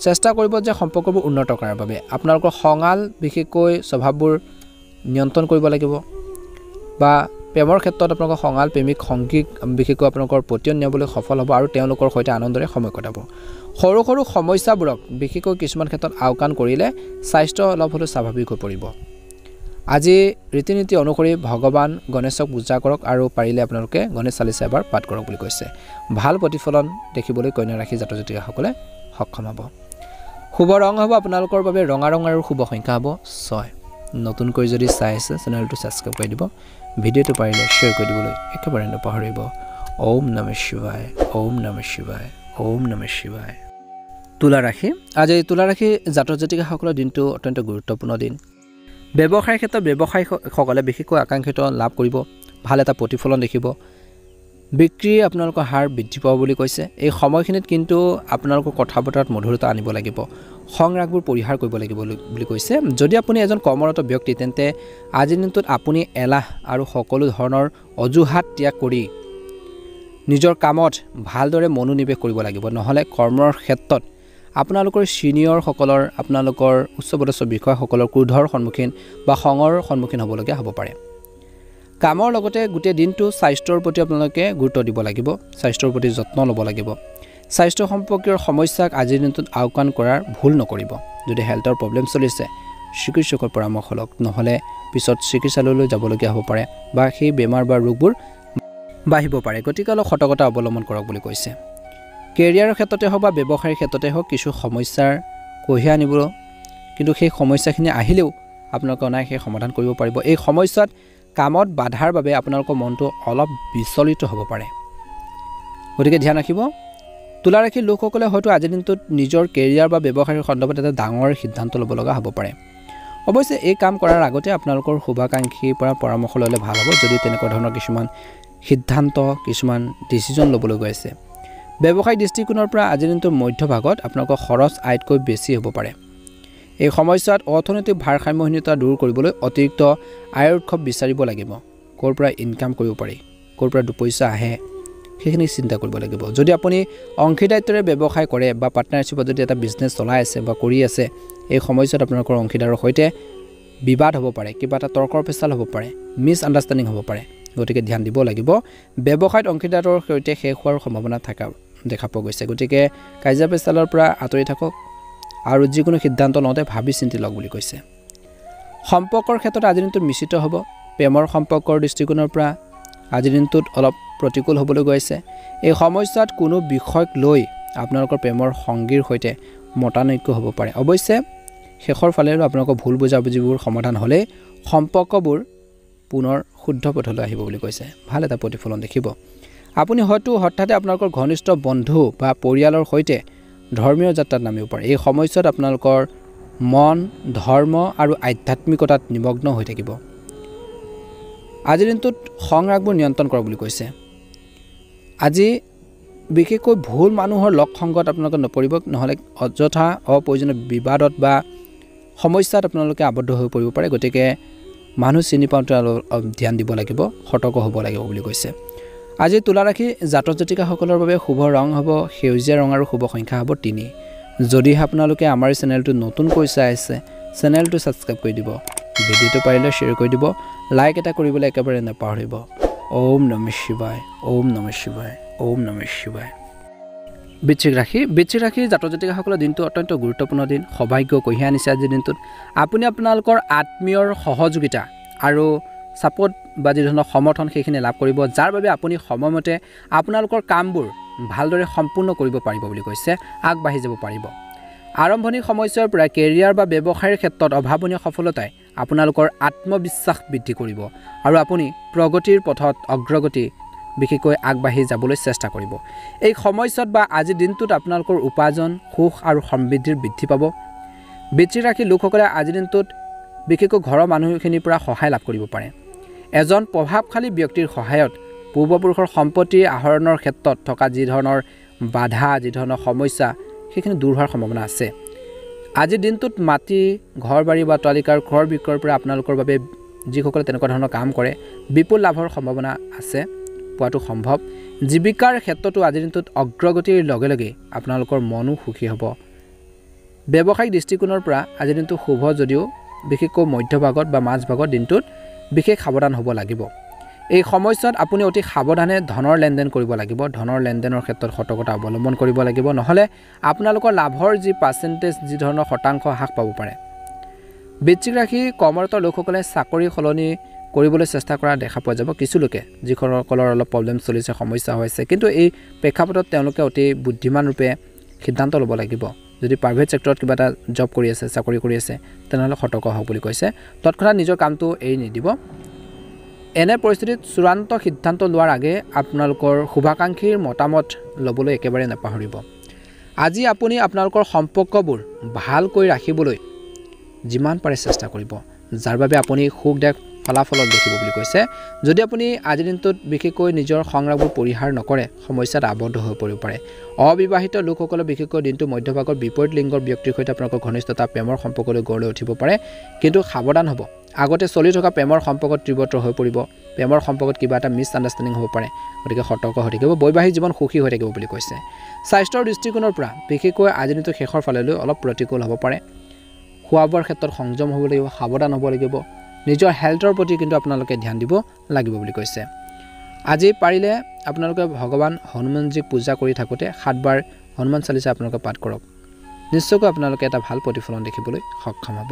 চেষ্টা কৰিব যে সম্পৰ্কবোৰ উন্নত কৰাৰ বাবে আপোনালোকৰ খঙাল বিশেষকৈ স্বভাৱবোৰ নিয়ন্ত্ৰণ কৰিব লাগিব বা প্ৰেমৰ ক্ষেত্ৰত আপোনালোকৰ খঙাল প্ৰেমিক সংগীক বিশেষকৈ আপোনালোকৰ পতিয়ন নিয়াবলৈ সফল হ'ব আৰু তেওঁলোকৰ সৈতে আনন্দৰে সময় কটাব সৰু সৰু সমস্যাবোৰক বিশেষকৈ কিছুমান ক্ষেত্ৰত আওকাণ কৰিলে স্বাস্থ্য অলপ হ'লেও স্বাভাৱিক হৈ পৰিব আজি ৰীতি নীতি অনুসৰি ভগৱান গণেশক পূজা কৰক আৰু পাৰিলে আপোনালোকে গণেশ চালিচা এবাৰ পাঠ কৰক বুলি কৈছে ভাল প্ৰতিফলন দেখিবলৈ কন্যা ৰাশি জাতক জাতিকাসকলে সক্ষম হ'ব শুভ ৰং হ'ব আপোনালোকৰ বাবে ৰঙা ৰং আৰু শুভ সংখ্যা হ'ব 6 নতুনকৈ যদি চাই আছে চেনেলটো ছাবস্ক্ৰাইব কৰি দিব ভিডিঅ'টো পাৰিলে শ্বেয়াৰ কৰি দিবলৈ একেবাৰে নপাহৰিব ওম নমঃ শিৱায় ওম নমঃ শিৱায় ওম নমঃ শিৱায় তুলা ৰাশি আজি তুলা ৰাশি জাতক জাতিকাসকলৰ দিনটো অত্যন্ত গুৰুত্বপূৰ্ণ দিন ব্যৱসায়ৰ ক্ষেত্ৰত ব্যৱসায়ীসকলে বিশেষকৈ আকাংক্ষিত লাভ কৰিব ভাল এটা প্ৰতিফলন দেখিব বিক্ৰী আপোনালোকৰ হাৰ বৃদ্ধি পাব বুলি কৈছে এই সময়খিনিত কিন্তু আপোনালোকৰ কথা বতৰাত মধুৰতা আনিব লাগিব সংৰাগবোৰ পৰিহাৰ কৰিব লাগিব বুলি কৈছে যদি আপুনি এজন কৰ্মৰত ব্যক্তি তেন্তে আজিৰ দিনটোত আপুনি এলাহ আৰু সকলো ধৰণৰ অজুহাত ত্যাগ কৰি নিজৰ কামত ভালদৰে মনোনিৱেশ কৰিব লাগিব নহ'লে কৰ্মৰ ক্ষেত্ৰত আপোনালোকৰ ছিনিয়ৰসকলৰ আপোনালোকৰ উচ্চপদস্থ বিষয়াসকলৰ ক্ৰোধৰ সন্মুখীন বা খঙৰ সন্মুখীন হ'বলগীয়া হ'ব পাৰে কামৰ লগতে গোটেই দিনটো স্বাস্থ্যৰ প্ৰতি আপোনালোকে গুৰুত্ব দিব লাগিব স্বাস্থ্যৰ প্ৰতি যত্ন ল'ব লাগিব স্বাস্থ্য সম্পৰ্কীয় সমস্যাক আজিৰ দিনটোত আওকাণ কৰাৰ ভুল নকৰিব যদি হেল্থৰ প্ৰব্লেম চলিছে চিকিৎসকৰ পৰামৰ্শ লওক নহ'লে পিছত চিকিৎসালয়লৈ যাবলগীয়া হ'ব পাৰে বা সেই বেমাৰ বা ৰোগবোৰ বাঢ়িব পাৰে গতিকে অলপ সতৰ্কতা অৱলম্বন কৰক বুলি কৈছে কেৰিয়াৰৰ ক্ষেত্ৰতে হওক বা ব্যৱসায়ৰ ক্ষেত্ৰতে হওক কিছু সমস্যাৰ কঢ়িয়াই আনিব কিন্তু সেই সমস্যাখিনি আহিলেও আপোনালোকে অনাই সেই সমাধান কৰিব পাৰিব এই সমস্যাত কামত বাধাৰ বাবে আপোনালোকৰ মনটো অলপ বিচলিত হ'ব পাৰে গতিকে ধ্যান ৰাখিব তুলা ৰাশিৰ লোকসকলে হয়তো আজিৰ দিনটোত নিজৰ কেৰিয়াৰ বা ব্যৱসায়ৰ সন্দৰ্ভত এটা ডাঙৰ সিদ্ধান্ত ল'ব লগা হ'ব পাৰে অৱশ্যে এই কাম কৰাৰ আগতে আপোনালোকৰ শুভাকাংক্ষীৰ পৰা পৰামৰ্শ ল'লে ভাল হ'ব যদি তেনেকুৱা ধৰণৰ কিছুমান সিদ্ধান্ত কিছুমান ডিচিজন ল'বলৈ গৈ আছে ব্যৱসায়িক দৃষ্টিকোণৰ পৰা আজিৰ দিনটোৰ মধ্যভাগত আপোনালোকৰ খৰচ আয়তকৈ বেছি হ'ব পাৰে এই সময়ছোৱাত অৰ্থনৈতিক ভাৰসাম্যহীনতা দূৰ কৰিবলৈ অতিৰিক্ত আয়ৰ উৎস বিচাৰিব লাগিব ক'ৰ পৰা ইনকাম কৰিব পাৰি ক'ৰ পৰা দুপইচা আহে সেইখিনি চিন্তা কৰিব লাগিব যদি আপুনি অংশীদাৰিত্বৰে ব্যৱসায় কৰে বা পাৰ্টনাৰশ্বিপত যদি এটা বিজনেছ চলাই আছে বা কৰি আছে এই সময়ছোৱাত আপোনালোকৰ অংশীদাৰৰ সৈতে বিবাদ হ'ব পাৰে কিবা এটা তৰ্কৰ পেচাল হ'ব পাৰে মিছ আণ্ডাৰষ্টেণ্ডিং হ'ব পাৰে গতিকে ধ্যান দিব লাগিব ব্যৱসায়ত অংশীদাৰৰ সৈতে শেষ হোৱাৰ সম্ভাৱনা থকা দেখা পোৱা গৈছে গতিকে কাজিয়া পেচালৰ পৰা আঁতৰি থাকক আৰু যিকোনো সিদ্ধান্ত লওঁতে ভাবি চিন্তি লওক বুলি কৈছে সম্পৰ্কৰ ক্ষেত্ৰত আজিৰ দিনটোত মিশ্ৰিত হ'ব প্ৰেমৰ সম্পৰ্কৰ দৃষ্টিকোণৰ পৰা আজিৰ দিনটোত অলপ প্ৰতিকূল হ'বলৈ গৈ আছে এই সময়ছোৱাত কোনো বিষয়ক লৈ আপোনালোকৰ প্ৰেমৰ সংগীৰ সৈতে মতানৈক্য হ'ব পাৰে অৱশ্যে শেষৰ ফালে আপোনালোকৰ ভুল বুজাবুজিবোৰ সমাধান হ'লে সম্পৰ্কবোৰ পুনৰ শুদ্ধ পথলৈ আহিব বুলি কৈছে ভাল এটা প্ৰতিফলন দেখিব আপুনি হয়তো হঠাতে আপোনালোকৰ ঘনিষ্ঠ বন্ধু বা পৰিয়ালৰ সৈতে ধৰ্মীয় যাত্ৰাত নামিব পাৰে এই সময়ছোৱাত আপোনালোকৰ মন ধৰ্ম আৰু আধ্যাত্মিকতাত নিমগ্ন হৈ থাকিব আজিৰ দিনটোত সংৰাগবোৰ নিয়ন্ত্ৰণ কৰক বুলি কৈছে আজি বিশেষকৈ ভুল মানুহৰ লগ সংগত আপোনালোকে নপৰিব নহ'লে অযথা অপ্ৰয়োজনীয় বিবাদত বা সমস্যাত আপোনালোকে আবদ্ধ হৈ পৰিব পাৰে গতিকে মানুহ চিনি পাওঁতে অলপ ধ্যান দিব লাগিব সতৰ্ক হ'ব লাগিব বুলি কৈছে আজি তুলা ৰাশি জাতক জাতিকাসকলৰ বাবে শুভ ৰং হ'ব সেউজীয়া ৰং আৰু শুভ সংখ্যা হ'ব 3 যদিহে আপোনালোকে আমাৰ চেনেলটো নতুনকৈ চাই আছে চেনেলটো ছাবস্ক্ৰাইব কৰি দিব ভিডিঅ'টো পাৰিলে শ্বেয়াৰ কৰি দিব লাইক এটা কৰিবলৈ একেবাৰে নাপাহৰিব ওম নমঃ শিৱায় ওম নমঃ শিৱায় ওম নমঃ শিৱায় বৃশ্চিক ৰাশি জাতক জাতিকাসকলৰ দিনটো অত্যন্ত গুৰুত্বপূৰ্ণ দিন সৌভাগ্য কঢ়িয়াই আনিছে আজিৰ দিনটোত আপুনি আপোনালোকৰ আত্মীয়ৰ সহযোগিতা আৰু ছাপোৰ্ট বা যি ধৰণৰ সমৰ্থন সেইখিনি লাভ কৰিব যাৰ বাবে আপুনি সময়মতে আপোনালোকৰ কামবোৰ ভালদৰে সম্পূৰ্ণ কৰিব পাৰিব বুলি কৈছে আগবাঢ়ি যাব পাৰিব আৰম্ভণিৰ সময়ছোৱাৰ পৰা কেৰিয়াৰ বা ব্যৱসায়ৰ ক্ষেত্ৰত অভাৱনীয় সফলতাই আপোনালোকৰ আত্মবিশ্বাস বৃদ্ধি কৰিব আৰু আপুনি প্ৰগতিৰ পথত অগ্ৰগতি বিশেষকৈ আগবাঢ়ি যাবলৈ চেষ্টা কৰিব এই সময়ছোৱাত বা আজিৰ দিনটোত আপোনালোকৰ উপাৰ্জন সুখ আৰু সমৃদ্ধিৰ বৃদ্ধি পাব বৃশ্চিক ৰাশিৰ লোকসকলে আজিৰ দিনটোত বিশেষকৈ ঘৰৰ মানুহখিনিৰ পৰা সহায় লাভ কৰিব পাৰে এজন প্ৰভাৱশালী ব্যক্তিৰ সহায়ত পূৰ্বপুৰুষৰ সম্পত্তি আহৰণৰ ক্ষেত্ৰত থকা যি ধৰণৰ বাধা যি ধৰণৰ সমস্যা সেইখিনি দূৰ হোৱাৰ সম্ভাৱনা আছে আজিৰ দিনটোত মাটি ঘৰ বাৰী বা অট্টালিকাৰ ক্ৰয় বিক্ৰয়ৰ পৰা আপোনালোকৰ বাবে যিসকলে তেনেকুৱা ধৰণৰ কাম কৰে বিপুল লাভৰ সম্ভাৱনা আছে পোৱাটো সম্ভৱ জীৱিকাৰ ক্ষেত্ৰতো আজিৰ দিনটোত অগ্ৰগতিৰ লগে লগে আপোনালোকৰ মনো সুখী হ'ব ব্যৱসায়িক দৃষ্টিকোণৰ পৰা আজিৰ দিনটো শুভ যদিও বিশেষকৈ মধ্যভাগত বা মাজভাগত দিনটোত বিশেষ সাৱধান হ'ব লাগিব এই সময়ছোৱাত আপুনি অতি সাৱধানে ধনৰ লেনদেন কৰিব লাগিব ধনৰ লেনদেনৰ ক্ষেত্ৰত সতৰ্কতা অৱলম্বন কৰিব লাগিব নহ'লে আপোনালোকৰ লাভৰ যি পাৰ্চেণ্টেজ যি ধৰণৰ শতাংশ হ্ৰাস পাব পাৰে বৃশ্চিক ৰাশি কৰ্মৰত লোকসকলে চাকৰি সলনি কৰিবলৈ চেষ্টা কৰা দেখা পোৱা যাব কিছু লোকে যিসকলৰ অলপ প্ৰব্লেম চলিছে সমস্যা হৈছে কিন্তু এই প্ৰেক্ষাপটত তেওঁলোকে অতি বুদ্ধিমান ৰূপে সিদ্ধান্ত ল'ব লাগিব যদি প্ৰাইভেট ছেক্টৰত কিবা এটা জব কৰি আছে চাকৰি কৰি আছে তেনেহ'লে সতৰ্ক হওক বুলি কৈছে তৎক্ষণাত নিজৰ কামটো এৰি নিদিব এনে পৰিস্থিতিত চূড়ান্ত সিদ্ধান্ত লোৱাৰ আগে আপোনালোকৰ শুভাকাংক্ষীৰ মতামত ল'বলৈ একেবাৰে নাপাহৰিব আজি আপুনি আপোনালোকৰ সম্পৰ্কবোৰ ভালকৈ ৰাখিবলৈ যিমান পাৰে চেষ্টা কৰিব যাৰ বাবে আপুনি সুখদায়ক ফলাফল দেখিব বুলি কৈছে যদি আপুনি আজিৰ দিনটোত বিশেষকৈ নিজৰ সংৰাগবোৰ পৰিহাৰ নকৰে সমস্যাত আবদ্ধ হৈ পৰিব পাৰে অবিবাহিত লোকসকলে বিশেষকৈ দিনটো মধ্যভাগৰ বিপৰীত লিংগৰ ব্যক্তিৰ সৈতে আপোনালোকৰ ঘনিষ্ঠতা প্ৰেমৰ সম্পৰ্কলৈ গঢ় লৈ উঠিব পাৰে কিন্তু সাৱধান হ'ব আগতে চলি থকা প্ৰেমৰ সম্পৰ্কত তীব্ৰতৰ হৈ পৰিব প্ৰেমৰ সম্পৰ্কত কিবা এটা মিছ আণ্ডাৰষ্টেণ্ডিং হ'ব পাৰে গতিকে সতৰ্ক হৈ থাকিব বৈবাহিক জীৱন সুখী হৈ থাকিব বুলি কৈছে স্বাস্থ্যৰ দৃষ্টিকোণৰ পৰা বিশেষকৈ আজিৰ দিনটো শেষৰ ফালেলৈ অলপ প্ৰতিকূল হ'ব পাৰে খোৱা বোৱাৰ ক্ষেত্ৰত সংযম হ'ব লাগিব সাৱধান হ'ব লাগিব নিজৰ হেল্থৰ প্ৰতি কিন্তু আপোনালোকে ধ্যান দিব লাগিব বুলি কৈছে আজি পাৰিলে আপোনালোকে ভগৱান হনুমানজীক পূজা কৰি থাকোঁতে 7 বাৰ হনুমান চালিচা আপোনালোকে পাঠ কৰক নিশ্চয়কৈ আপোনালোকে এটা ভাল প্ৰতিফলন দেখিবলৈ সক্ষম হ'ব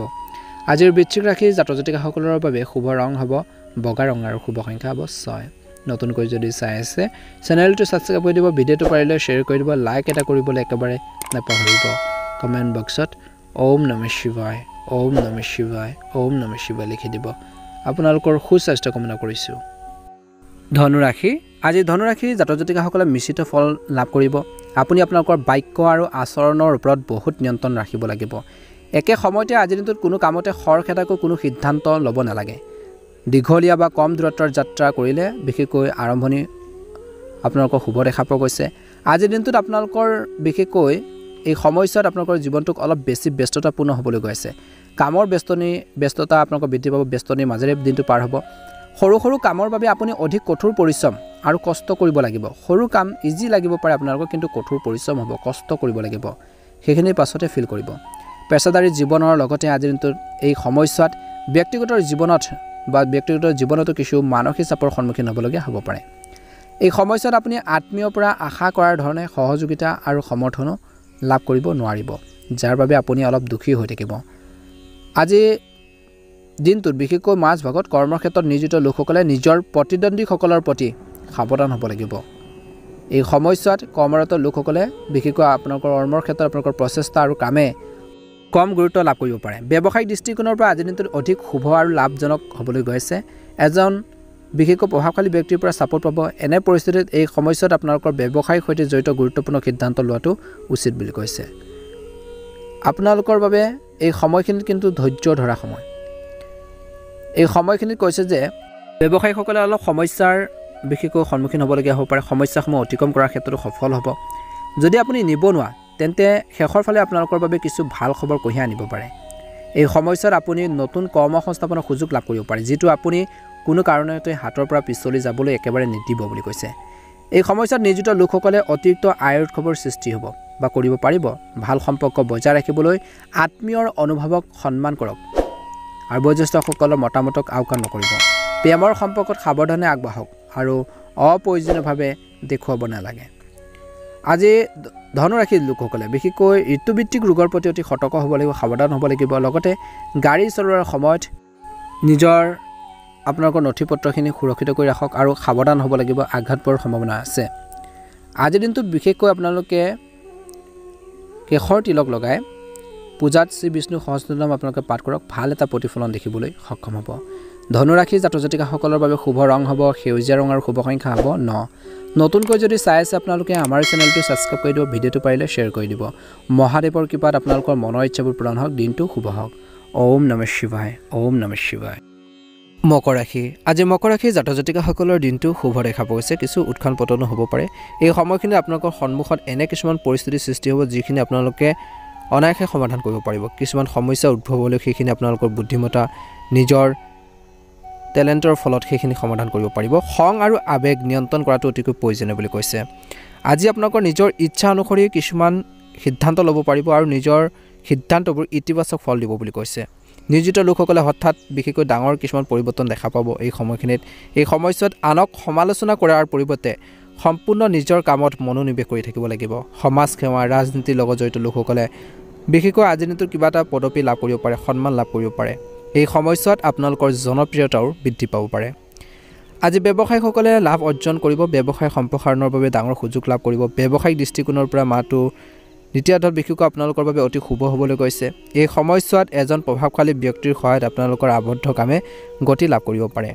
আজিৰ বৃশ্চিক ৰাশি জাতক জাতিকাসকলৰ বাবে শুভ ৰং হ'ব বগা ৰং আৰু শুভ সংখ্যা হ'ব 6 নতুনকৈ যদি চাই আছে চেনেলটো ছাবস্ক্ৰাইব কৰি দিব ভিডিঅ'টো পাৰিলে শ্বেয়াৰ কৰি দিব লাইক এটা কৰিবলৈ একেবাৰে নাপাহৰিব কমেণ্ট বক্সত ওম নমঃ শিৱায় ওম নমঃ শিৱায় ওম নমঃ শিৱায় লিখি দিব আপোনালোকৰ সুস্বাস্থ্য কামনা কৰিছোঁ ধনুৰাশি আজি ধনুৰাশি জাতক জাতিকাসকলে মিশ্ৰিত ফল লাভ কৰিব আপুনি আপোনালোকৰ বাক্য আৰু আচৰণৰ ওপৰত বহুত নিয়ন্ত্ৰণ ৰাখিব লাগিব একে সময়তে আজিৰ দিনটোত কোনো কামতে খৰখেদাকৈ কোনো সিদ্ধান্ত ল'ব নালাগে দীঘলীয়া বা কম দূৰত্বৰ যাত্ৰা কৰিলে বিশেষকৈ আৰম্ভণি আপোনালোকৰ শুভ দেখা পোৱা গৈছে আজিৰ দিনটোত আপোনালোকৰ বিশেষকৈ এই সময়ছোৱাত আপোনালোকৰ জীৱনটোক অলপ বেছি ব্যস্ততাপূৰ্ণ হ'বলৈ গৈ আছে কামৰ ব্যস্ততা আপোনালোকৰ বৃদ্ধি পাব ব্যস্ততাৰ মাজেৰে দিনটো পাৰ হ'ব সৰু সৰু কামৰ বাবে আপুনি অধিক কঠোৰ পৰিশ্ৰম আৰু কষ্ট কৰিব লাগিব সৰু কাম ইজি লাগিব পাৰে আপোনালোকৰ কিন্তু কঠোৰ পৰিশ্ৰম হ'ব কষ্ট কৰিব লাগিব সেইখিনি পাছতে ফিল কৰিব পেছাদাৰী জীৱনৰ লগতে আজিৰ দিনটোত এই সময়ছোৱাত ব্যক্তিগত জীৱনতো কিছু মানসিক চাপৰ সন্মুখীন হ'বলগীয়া হ'ব পাৰে এই সময়ছোৱাত আপুনি আত্মীয়ৰ পৰা আশা কৰাৰ ধৰণে সহযোগিতা আৰু সমৰ্থনো লাভ কৰিব নোৱাৰিব যাৰ বাবে আপুনি অলপ দুখী হৈ থাকিব আজি দিনটোত বিশেষকৈ মাজ ভাগত কৰ্মৰ ক্ষেত্ৰত নিয়োজিত লোকসকলে নিজৰ প্ৰতিদ্বন্দ্বীসকলৰ প্ৰতি সাৱধান হ'ব লাগিব এই সময়ছোৱাত কৰ্মৰত লোকসকলে বিশেষকৈ আপোনালোকৰ কৰ্মৰ ক্ষেত্ৰত আপোনালোকৰ প্ৰচেষ্টা আৰু কামে কম গুৰুত্ব লাভ কৰিব পাৰে ব্যৱসায়িক দৃষ্টিকোণৰ পৰা আজিৰ দিনটোত অধিক শুভ আৰু লাভজনক হ'বলৈ গৈ আছে এজন বিশেষকৈ প্ৰভাৱশালী ব্যক্তিৰ পৰা ছাপোৰ্ট পাব এনে পৰিস্থিতিত এই সময়ছোৱাত আপোনালোকৰ ব্যৱসায়ৰ সৈতে জড়িত গুৰুত্বপূৰ্ণ সিদ্ধান্ত লোৱাটো উচিত বুলি কৈছে আপোনালোকৰ বাবে এই সময়খিনিত কিন্তু ধৈৰ্য ধৰা সময় এই সময়খিনিত কৈছে যে ব্যৱসায়ীসকলে অলপ সমস্যাৰ বিশেষকৈ সন্মুখীন হ'বলগীয়া হ'ব পাৰে সমস্যাসমূহ অতিক্ৰম কৰাৰ ক্ষেত্ৰতো সফল হ'ব যদি আপুনি নিবনুৱা তেন্তে শেষৰ ফালে আপোনালোকৰ বাবে কিছু ভাল খবৰ কঢ়িয়াই আনিব পাৰে এই সময়ছোৱাত আপুনি নতুন কৰ্মসংস্থাপনৰ সুযোগ লাভ কৰিব পাৰে যিটো আপুনি কোনো কাৰণতে হাতৰ পৰা পিছলি যাবলৈ একেবাৰে নিদিব বুলি কৈছে এই সময়ছোৱাত নিয়োজিত লোকসকলে অতিৰিক্ত আয়ৰ উৎসৱৰ সৃষ্টি হ'ব বা কৰিব পাৰিব ভাল সম্পৰ্ক বজাই ৰাখিবলৈ আত্মীয়ৰ অনুভৱক সন্মান কৰক আৰু বয়োজ্যেষ্ঠসকলৰ মতামতক আওকাণ নকৰিব প্ৰেমৰ সম্পৰ্কত সাৱধানে আগবাঢ়ক আৰু অপ্ৰয়োজনীয়ভাৱে দেখুৱাব নালাগে আজি ধনুৰাশিৰ লোকসকলে বিশেষকৈ ঋতুভিত্তিক ৰোগৰ প্ৰতি অতি সতৰ্ক হ'ব লাগিব সাৱধান হ'ব লাগিব লগতে গাড়ী চলোৱাৰ সময়ত নিজৰ আপোনালোকৰ নথিপত্ৰখিনি সুৰক্ষিত কৰি ৰাখক আৰু সাৱধান হ'ব লাগিব আঘাত পোৱাৰ সম্ভাৱনা আছে আজিৰ দিনটোত বিশেষকৈ আপোনালোকে কেশৰ তিলক লগাই পূজাত শ্ৰী বিষ্ণু সহস্ৰনাম আপোনালোকে পাঠ কৰক ভাল এটা প্ৰতিফলন দেখিবলৈ সক্ষম হ'ব ধনুৰাশি জাতক জাতিকাসকলৰ বাবে শুভ ৰং হ'ব সেউজীয়া ৰং আৰু শুভ সংখ্যা হ'ব 9 নতুনকৈ যদি চাই আছে আপোনালোকে আমাৰ চেনেলটো ছাবস্ক্ৰাইব কৰি দিব ভিডিঅ'টো পাৰিলে শ্বেয়াৰ কৰি দিব মহাদেৱৰ কৃপাত আপোনালোকৰ মনৰ ইচ্ছাবোৰ পূৰণ হওক দিনটো শুভ হওক ওম নমঃ শিৱায় ওম নমঃ শিৱায় মকৰ ৰাশি আজি মকৰ ৰাশি জাতক জাতিকাসকলৰ দিনটো শুভ দেখা পোৱা কিছু উৎখান পতনো হ'ব পাৰে এই সময়খিনিত আপোনালোকৰ সন্মুখত এনে কিছুমান পৰিস্থিতিৰ সৃষ্টি হ'ব যিখিনি আপোনালোকে অনায়াসে সমাধান কৰিব পাৰিব কিছুমান সমস্যা উদ্ভৱ হ'লে সেইখিনি আপোনালোকৰ বুদ্ধিমতা নিজৰ টেলেণ্টৰ ফলত সেইখিনি সমাধান কৰিব পাৰিব খং আৰু আবেগ নিয়ন্ত্ৰণ কৰাটো অতিকৈ প্ৰয়োজনীয় বুলি কৈছে আজি আপোনালোকৰ নিজৰ ইচ্ছা অনুসৰি কিছুমান সিদ্ধান্ত ল'ব পাৰিব আৰু নিজৰ সিদ্ধান্তবোৰ ইতিবাচক ফল দিব বুলি কৈছে নিয়োজিত লোকসকলে হঠাৎ বিশেষকৈ ডাঙৰ কিছুমান পৰিৱৰ্তন দেখা পাব এই সময়খিনিত এই সময়ছোৱাত আনক সমালোচনা কৰাৰ পৰিৱৰ্তে সম্পূৰ্ণ নিজৰ কামত মনোনিৱেশ কৰি থাকিব লাগিব সমাজ সেৱা ৰাজনীতিৰ লগত জড়িত লোকসকলে বিশেষকৈ আজিৰ দিনটোত কিবা এটা পদবী লাভ কৰিব পাৰে সন্মান লাভ কৰিব পাৰে এই সময়ছোৱাত আপোনালোকৰ জনপ্ৰিয়তাও বৃদ্ধি পাব পাৰে আজি ব্যৱসায়ীসকলে লাভ অৰ্জন কৰিব ব্যৱসায় সম্প্ৰসাৰণৰ বাবে ডাঙৰ সুযোগ লাভ কৰিব ব্যৱসায়িক দৃষ্টিকোণৰ পৰা মাহটো দ্বিতীয়াৰ্ধত বিশেষকৈ আপোনালোকৰ বাবে অতি শুভ হ'বলৈ গৈছে এই সময়ছোৱাত এজন প্ৰভাৱশালী ব্যক্তিৰ সহায়ত আপোনালোকৰ আবদ্ধ কামে গতি লাভ কৰিব পাৰে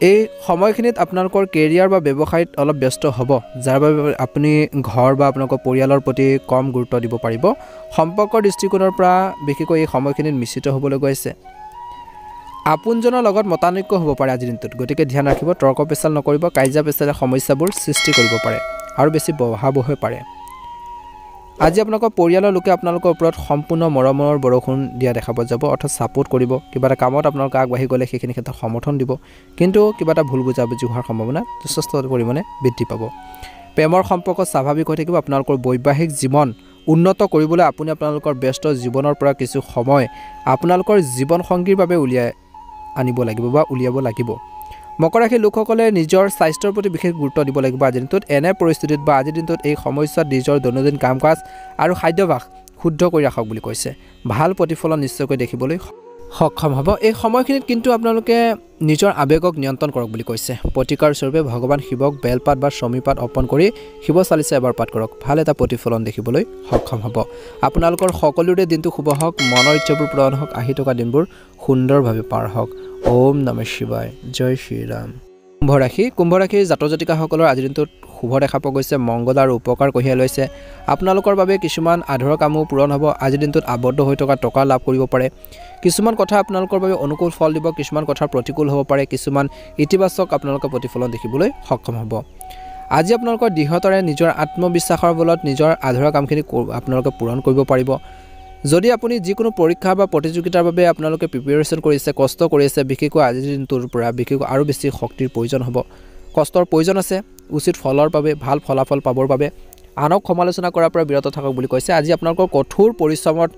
এই সময়খিনিত আপোনালোকৰ কেৰিয়াৰ বা ব্যৱসায়ত অলপ ব্যস্ত হ'ব যাৰ বাবে আপুনি ঘৰ বা আপোনালোকৰ পৰিয়ালৰ প্ৰতি কম গুৰুত্ব দিব পাৰিব সম্পৰ্কৰ দৃষ্টিকোণৰ পৰা বিশেষকৈ এই সময়খিনিত মিশ্ৰিত হ'বলৈ গৈছে আপোনজনৰ লগত মতানৈক্য হ'ব পাৰে আজিৰ দিনটোত গতিকে ধ্যান ৰাখিব তৰ্ক পেচাল নকৰিব কাজিয়া পেচালে সমস্যাবোৰ সৃষ্টি কৰিব পাৰে আৰু বেছি বঢ়াব হৈ পাৰে আজি আপোনালোকৰ পৰিয়ালৰ লোকে আপোনালোকৰ ওপৰত সম্পূৰ্ণ মৰমৰ বৰষুণ দিয়া দেখা পোৱা যাব অৰ্থাৎ ছাপোৰ্ট কৰিব কিবা এটা কামত আপোনালোকে আগবাঢ়ি গ'লে সেইখিনি ক্ষেত্ৰত সমৰ্থন দিব কিন্তু কিবা এটা ভুল বুজাবুজি হোৱাৰ সম্ভাৱনা যথেষ্ট পৰিমাণে বৃদ্ধি পাব প্ৰেমৰ সম্পৰ্ক স্বাভাৱিক হৈ থাকিব আপোনালোকৰ বৈবাহিক জীৱন উন্নত কৰিবলৈ আপুনি আপোনালোকৰ ব্যস্ত জীৱনৰ পৰা কিছু সময় আপোনালোকৰ জীৱন সংগীৰ বাবে উলিয়াই আনিব লাগিব বা উলিয়াব লাগিব মকৰ ৰাশিৰ লোকসকলে নিজৰ স্বাস্থ্যৰ প্ৰতি বিশেষ গুৰুত্ব দিব লাগিব আজিৰ দিনটোত এনে পৰিস্থিতিত বা আজিৰ দিনটোত এই সময়ছোৱাত নিজৰ দৈনন্দিন কাম কাজ আৰু খাদ্যাভ্যাস শুদ্ধ কৰি ৰাখক বুলি কৈছে ভাল প্ৰতিফলন নিশ্চয়কৈ দেখিবলৈ সক্ষম হ'ব এই সময়খিনিত কিন্তু আপোনালোকে নিজৰ আবেগক নিয়ন্ত্ৰণ কৰক বুলি কৈছে প্ৰতিকাৰ স্বৰূপে ভগৱান শিৱক বেলপাত বা শমীপাত অৰ্পণ কৰি শিৱ চালিচা এবাৰ পাঠ কৰক ভাল এটা প্ৰতিফলন দেখিবলৈ সক্ষম হ'ব আপোনালোকৰ সকলোৰে দিনটো শুভ হওক মনৰ ইচ্ছাবোৰ পূৰণ হওক আহি থকা দিনবোৰ সুন্দৰভাৱে পাৰ হওক ওম নমঃ শিৱায় জয় শ্ৰীৰাম কুম্ভ ৰাশিৰ জাতক জাতিকাসকলৰ আজিৰ দিনটোত শুভ দেখা পোৱা গৈছে। মংগল আৰু উপকাৰ কঢ়িয়াই লৈছে। আপোনালোকৰ বাবে কিছুমান আধৰুৱা কামো পূৰণ হ'ব। আজিৰ দিনটোত আবদ্ধ হৈ থকা টকা লাভ কৰিব পাৰে। কিছুমান কথা আপোনালোকৰ বাবে অনুকূল ফল দিব, কিছুমান কথা প্ৰতিকূল হ'ব পাৰে, কিছুমান ইতিবাচক আপোনালোকৰ প্ৰতিফলন দেখিবলৈ সক্ষম হ'ব। আজি আপোনালোকৰ দৃঢ়তাৰে নিজৰ আত্মবিশ্বাসৰ বলত নিজৰ আধৰুৱা কামখিনি আপোনালোকে পূৰণ কৰিব পাৰিব। যদি আপুনি যিকোনো পৰীক্ষা বা প্ৰতিযোগিতাৰ বাবে আপোনালোকে প্ৰিপেৰেশ্যন কৰিছে, কষ্ট কৰিছে, বিশেষকৈ আজিৰ দিনটোৰ পৰা বিশেষকৈ আৰু বেছি শক্তিৰ প্ৰয়োজন হ'ব। কষ্টৰ প্ৰয়োজন আছে উচিত ফলৰ বাবে, ভাল ফলাফল পাবৰ বাবে। আনক সমালোচনা কৰাৰ পৰা বিৰত থাকক বুলি কৈছে। আজি আপোনালোকৰ কঠোৰ পৰিশ্ৰমৰ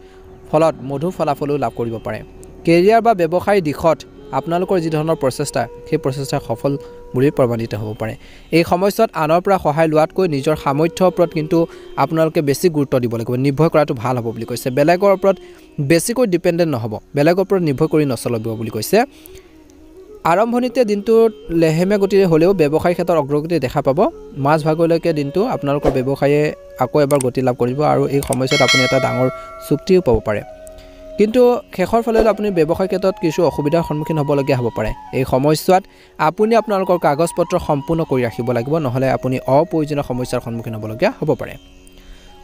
ফলত মধুৰ ফলাফলো লাভ কৰিব পাৰে। কেৰিয়াৰ বা ব্যৱসায়ৰ দিশত আপোনালোকৰ যি ধৰণৰ প্ৰচেষ্টা, সেই প্ৰচেষ্টা সফল বুলি প্ৰমাণিত হ'ব পাৰে। এই সময়ছোৱাত আনৰ পৰা সহায় লোৱাতকৈ নিজৰ সামৰ্থ্যৰ ওপৰত কিন্তু আপোনালোকে বেছি গুৰুত্ব দিব লাগিব, নিৰ্ভৰ কৰাটো ভাল হ'ব বুলি কৈছে। বেলেগৰ ওপৰত বেছিকৈ ডিপেণ্ডেণ্ট নহ'ব, বেলেগৰ ওপৰত নিৰ্ভৰ কৰি নচলিব বুলি কৈছে। আৰম্ভণিতে দিনটোত লেহেমীয়া গতিৰে হ'লেও ব্যৱসায়িক ক্ষেত্ৰত অগ্ৰগতি দেখা পাব। মাজভাগলৈকে দিনটো আপোনালোকৰ ব্যৱসায়ে আকৌ এবাৰ গতি লাভ কৰিব আৰু এই সময়ছোৱাত আপুনি এটা ডাঙৰ চুক্তিও পাব পাৰে। কিন্তু শেষৰ ফালে আপুনি ব্যৱসায় ক্ষেত্ৰত কিছু অসুবিধাৰ সন্মুখীন হ'বলগীয়া হ'ব পাৰে। এই সময়ছোৱাত আপুনি আপোনালোকৰ কাগজ পত্ৰ সম্পূৰ্ণ কৰি ৰাখিব লাগিব, নহ'লে আপুনি অপ্ৰয়োজনীয় সমস্যাৰ সন্মুখীন হ'বলগীয়া হ'ব পাৰে।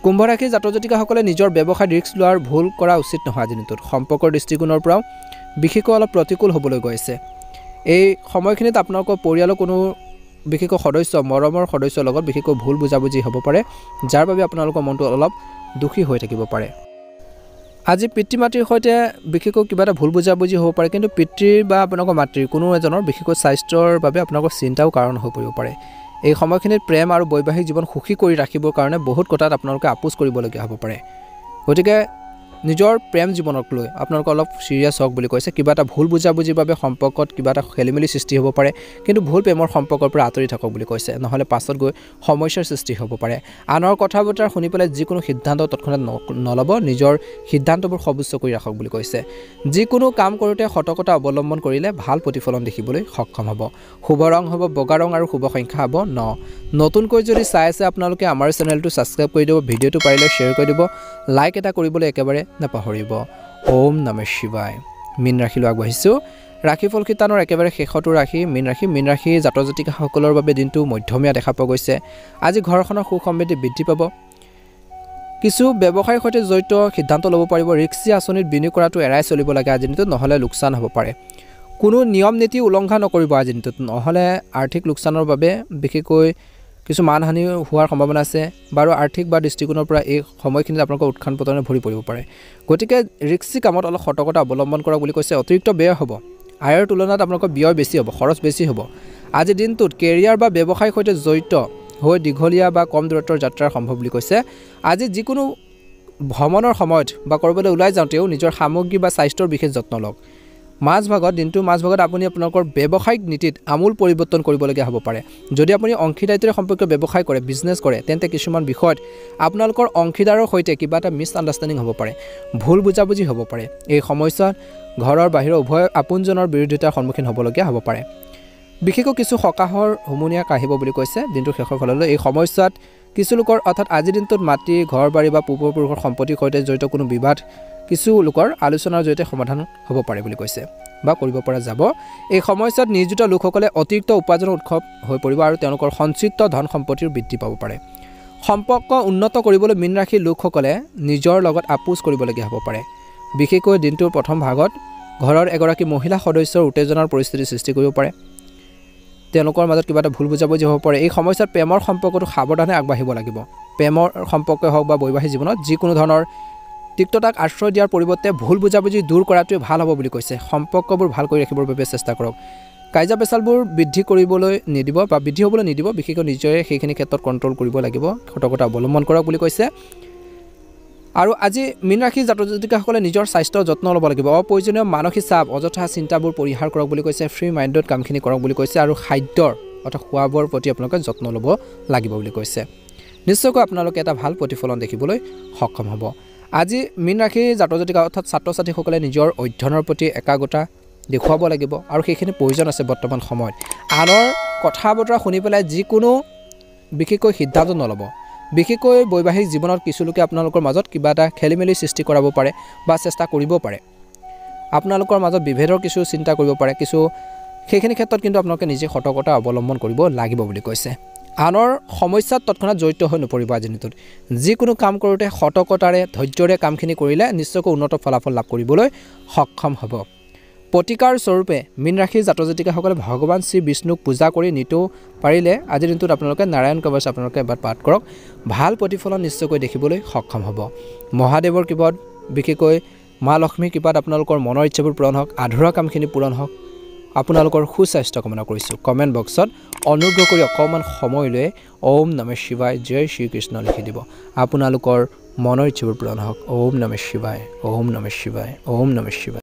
কুম্ভ ৰাশিৰ জাতক জাতিকাসকলে নিজৰ ব্যৱসায়ত ৰিস্ক লোৱাৰ ভুল কৰা উচিত নহয়। আজিৰ দিনটোত সম্পৰ্কৰ দৃষ্টিকোণৰ পৰাও বিশেষকৈ অলপ প্ৰতিকূল হ'বলৈ গৈছে। এই সময়খিনিত আপোনালোকৰ পৰিয়ালৰ কোনো বিশেষকৈ সদস্য, মৰমৰ সদস্যৰ লগত বিশেষকৈ ভুল বুজাবুজি হ'ব পাৰে, যাৰ বাবে আপোনালোকৰ মনটো অলপ দুখী হৈ থাকিব পাৰে। আজি পিতৃ মাতৃৰ সৈতে বিশেষকৈ কিবা এটা ভুল বুজাবুজি হ'ব পাৰে, কিন্তু পিতৃৰ বা আপোনালোকৰ মাতৃৰ কোনো এজনৰ বিশেষকৈ স্বাস্থ্যৰ বাবে আপোনালোকৰ চিন্তাও কাৰণ হৈ পৰিব পাৰে। এই সময়খিনিত প্ৰেম আৰু বৈবাহিক জীৱন সুখী কৰি ৰাখিবৰ কাৰণে বহুত কথাত আপোনালোকে আপোচ কৰিবলগীয়া হ'ব পাৰে। গতিকে নিজৰ প্ৰেম জীৱনক লৈ আপোনালোকে অলপ চিৰিয়াছ হওক বুলি কৈছে। কিবা এটা ভুল বুজাবুজিৰ বাবে সম্পৰ্কত কিবা এটা খেলিমেলি সৃষ্টি হ'ব পাৰে, কিন্তু ভুল প্ৰেমৰ সম্পৰ্কৰ পৰা আঁতৰি থাকক বুলি কৈছে, নহ'লে পাছত গৈ সমস্যাৰ সৃষ্টি হ'ব পাৰে। আনৰ কথা বতৰা শুনি পেলাই যিকোনো সিদ্ধান্ত তৎক্ষণাত নল'ব, নিজৰ সিদ্ধান্তবোৰ সৰ্বোচ্চ কৰি ৰাখক বুলি কৈছে। যিকোনো কাম কৰোঁতে সতৰ্কতা অৱলম্বন কৰিলে ভাল প্ৰতিফলন দেখিবলৈ সক্ষম হ'ব। শুভ ৰং হ'ব বগা ৰং আৰু শুভ সংখ্যা হ'ব 9। নতুনকৈ যদি চাই আছে আপোনালোকে আমাৰ চেনেলটো ছাবস্ক্ৰাইব কৰি দিব, ভিডিঅ'টো পাৰিলে শ্বেয়াৰ কৰি দিব, লাইক এটা কৰিবলৈ একেবাৰে নাপাহৰিব। ওম নমঃ শিৱায়। মীন ৰাশিলৈ আগবাঢ়িছোঁ। ৰাশিফল শিতানৰ একেবাৰে শেষতো ৰাশি মীন ৰাশি। মীন ৰাশিৰ জাতক জাতিকাসকলৰ বাবে দিনটো মধ্যমীয়া দেখা পোৱা গৈছে। আজি ঘৰখনৰ সুখ সমৃদ্ধি বৃদ্ধি পাব। কিছু ব্যৱসায়ৰ সৈতে জড়িত সিদ্ধান্ত ল'ব পাৰিব। ৰিক্সি আঁচনিত বিনিয়োগ কৰাটো এৰাই চলিব লাগে আজিৰ দিনটোত, নহ'লে লোকচান হ'ব পাৰে। কোনো নিয়ম নীতি উলংঘা নকৰিব আজিৰ দিনটোত, নহ'লে আৰ্থিক লোকচানৰ বাবে বিশেষকৈ কিছু মানহানি হোৱাৰ সম্ভাৱনা আছে। বাৰু আৰ্থিক বা দৃষ্টিকোণৰ পৰা এই সময়খিনিত আপোনালোকৰ উত্থান পতনে ভৰি পৰিব পাৰে। গতিকে ৰিক্সি কামত অলপ সতৰ্কতা অৱলম্বন কৰক বুলি কৈছে। অতিৰিক্ত ব্যয় হ'ব, আয়ৰ তুলনাত আপোনালোকৰ ব্যয় বেছি হ'ব, খৰচ বেছি হ'ব। আজিৰ দিনটোত কেৰিয়াৰ বা ব্যৱসায়ৰ সৈতে জড়িত হৈ দীঘলীয়া বা কম দূৰত্বৰ যাত্ৰা সম্ভৱ বুলি কৈছে। আজি যিকোনো ভ্ৰমণৰ সময়ত বা ক'ৰবালৈ ওলাই যাওঁতেও নিজৰ সামগ্ৰী বা স্বাস্থ্যৰ বিশেষ যত্ন লওক। দিনটোৰ মাজভাগত আপুনি আপোনালোকৰ ব্যৱসায়িক নীতিত আমূল পৰিৱৰ্তন কৰিবলগীয়া হ'ব পাৰে। যদি আপুনি অংশীদাৰিত্বৰে সম্পৰ্কীয় ব্যৱসায় কৰে, বিজনেছ কৰে, তেন্তে কিছুমান বিষয়ত আপোনালোকৰ অংশীদাৰৰ সৈতে কিবা এটা মিছআণ্ডাৰষ্টেণ্ডিং হ'ব পাৰে, ভুল বুজাবুজি হ'ব পাৰে। এই সময়ছোৱাত ঘৰৰ বাহিৰৰ উভয় আপোনজনৰ বিৰোধিতাৰ সন্মুখীন হ'বলগীয়া হ'ব পাৰে। বিশেষকৈ কিছু সকাহৰ হুমুনিয়া কাঢ়িব বুলি কৈছে দিনটোৰ শেষৰ ফাললৈ। এই সময়ছোৱাত কিছু লোকৰ অৰ্থাৎ আজিৰ দিনটোত মাটি, ঘৰ বাৰী বা পূৰ্বপুৰুষৰ সম্পত্তিৰ সৈতে জড়িত কোনো বিবাদ কিছু লোকৰ আলোচনাৰ জৰিয়তে সমাধান হ'ব পাৰে বুলি কৈছে বা কৰিব পৰা যাব। এই সময়ছোৱাত নিয়োজিত লোকসকলে অতিৰিক্ত উপাৰ্জনৰ উৎস হৈ পৰিব আৰু তেওঁলোকৰ সঞ্চিত ধন সম্পত্তিৰ বৃদ্ধি পাব পাৰে। সম্পৰ্ক উন্নত কৰিবলৈ মীন ৰাশিৰ লোকসকলে নিজৰ লগত আপোচ কৰিবলগীয়া হ'ব পাৰে। বিশেষকৈ দিনটোৰ প্ৰথম ভাগত ঘৰৰ এগৰাকী মহিলা সদস্যৰ উত্তেজনাৰ পৰিস্থিতি সৃষ্টি কৰিব পাৰে। তেওঁলোকৰ মাজত কিবা এটা ভুল বুজাবুজি হ'ব পাৰে। এই সময়ছোৱাত প্ৰেমৰ সম্পৰ্কটো সাৱধানে আগবাঢ়িব লাগিব। প্ৰেমৰ সম্পৰ্কই হওক বা বৈবাহিক জীৱনত যিকোনো ধৰণৰ তিক্ততাক আশ্ৰয় দিয়াৰ পৰিৱৰ্তে ভুল বুজাবুজি দূৰ কৰাটোৱে ভাল হ'ব বুলি কৈছে। সম্পৰ্কবোৰ ভাল কৰি ৰাখিবৰ বাবে চেষ্টা কৰক। কাজিয়া পেচালবোৰ বৃদ্ধি কৰিবলৈ নিদিব বা বৃদ্ধি হ'বলৈ নিদিব। বিশেষকৈ নিজৰে সেইখিনি ক্ষেত্ৰত কণ্ট্ৰল কৰিব লাগিব, সতৰ্কতা অৱলম্বন কৰক বুলি কৈছে। আৰু আজি মীন ৰাশিৰ জাতক জাতিকাসকলে নিজৰ স্বাস্থ্যৰ যত্ন ল'ব লাগিব। অপ্ৰয়োজনীয় মানসিক চাপ, অযথা চিন্তাবোৰ পৰিহাৰ কৰক বুলি কৈছে। ফ্ৰী মাইণ্ডত কামখিনি কৰক বুলি কৈছে। আৰু খাদ্যৰ অৰ্থাৎ খোৱা বোৱাৰ প্ৰতি আপোনালোকে যত্ন ল'ব লাগিব বুলি কৈছে। নিশ্চয়কৈ আপোনালোকে এটা ভাল প্ৰতিফলন দেখিবলৈ সক্ষম হ'ব। আজি মীন ৰাশিৰ জাতক জাতিকা অৰ্থাৎ ছাত্ৰ ছাত্ৰীসকলে নিজৰ অধ্যয়নৰ প্ৰতি একাগ্ৰতা দেখুৱাব লাগিব আৰু সেইখিনি প্ৰয়োজন আছে বৰ্তমান সময়ত। আনৰ কথা বতৰা শুনি পেলাই যিকোনো বিশেষকৈ সিদ্ধান্ত নল'ব। বিশেষকৈ বৈবাহিক জীৱনত কিছু লোকে আপোনালোকৰ মাজত কিবা এটা খেলিমেলি সৃষ্টি কৰাব পাৰে বা চেষ্টা কৰিব পাৰে। আপোনালোকৰ মাজত বিভেদৰ কিছু চিন্তা কৰিব পাৰে, কিছু সেইখিনি ক্ষেত্ৰত কিন্তু আপোনালোকে নিজে সতৰ্কতা অৱলম্বন কৰিব লাগিব বুলি কৈছে আনৰ সমস্যাত তৎক্ষণাত জড়িত হৈ নপৰিব আজিৰ দিনটোত যিকোনো কাম কৰোঁতে সতৰ্কতাৰে ধৈৰ্যৰে কামখিনি কৰিলে নিশ্চয়কৈ উন্নত ফলাফল লাভ কৰিবলৈ সক্ষম হ'ব প্ৰতিকাৰ স্বৰূপে মীন ৰাশিৰ জাতক জাতিকাসকলে ভগৱান শ্ৰী বিষ্ণুক পূজা কৰি নিতৌ পাৰিলে আজিৰ দিনটোত আপোনালোকে নাৰায়ণ কৱচ আপোনালোকে এবাৰ পাঠ কৰক ভাল প্ৰতিফলন নিশ্চয়কৈ দেখিবলৈ সক্ষম হ'ব মহাদেৱৰ কৃপাত বিশেষকৈ মা লক্ষ্মীৰ কৃপাত আপোনালোকৰ মনৰ ইচ্ছাবোৰ পূৰণ হওক আধৰুৱা কামখিনি পূৰণ হওক আপোনালোকৰ সুস্বাস্থ্য কামনা কৰিছোঁ কমেণ্ট বক্সত অনুগ্ৰহ কৰি অকণমান সময় লৈ ওম নমঃ শিৱায় জয় শ্ৰীকৃষ্ণ লিখি দিব আপোনালোকৰ মনৰ ইচ্ছাবোৰ পূৰণ হওক ওম নমঃ শিৱায় ওম নমঃ শিৱায় ওম নমঃ শিৱায়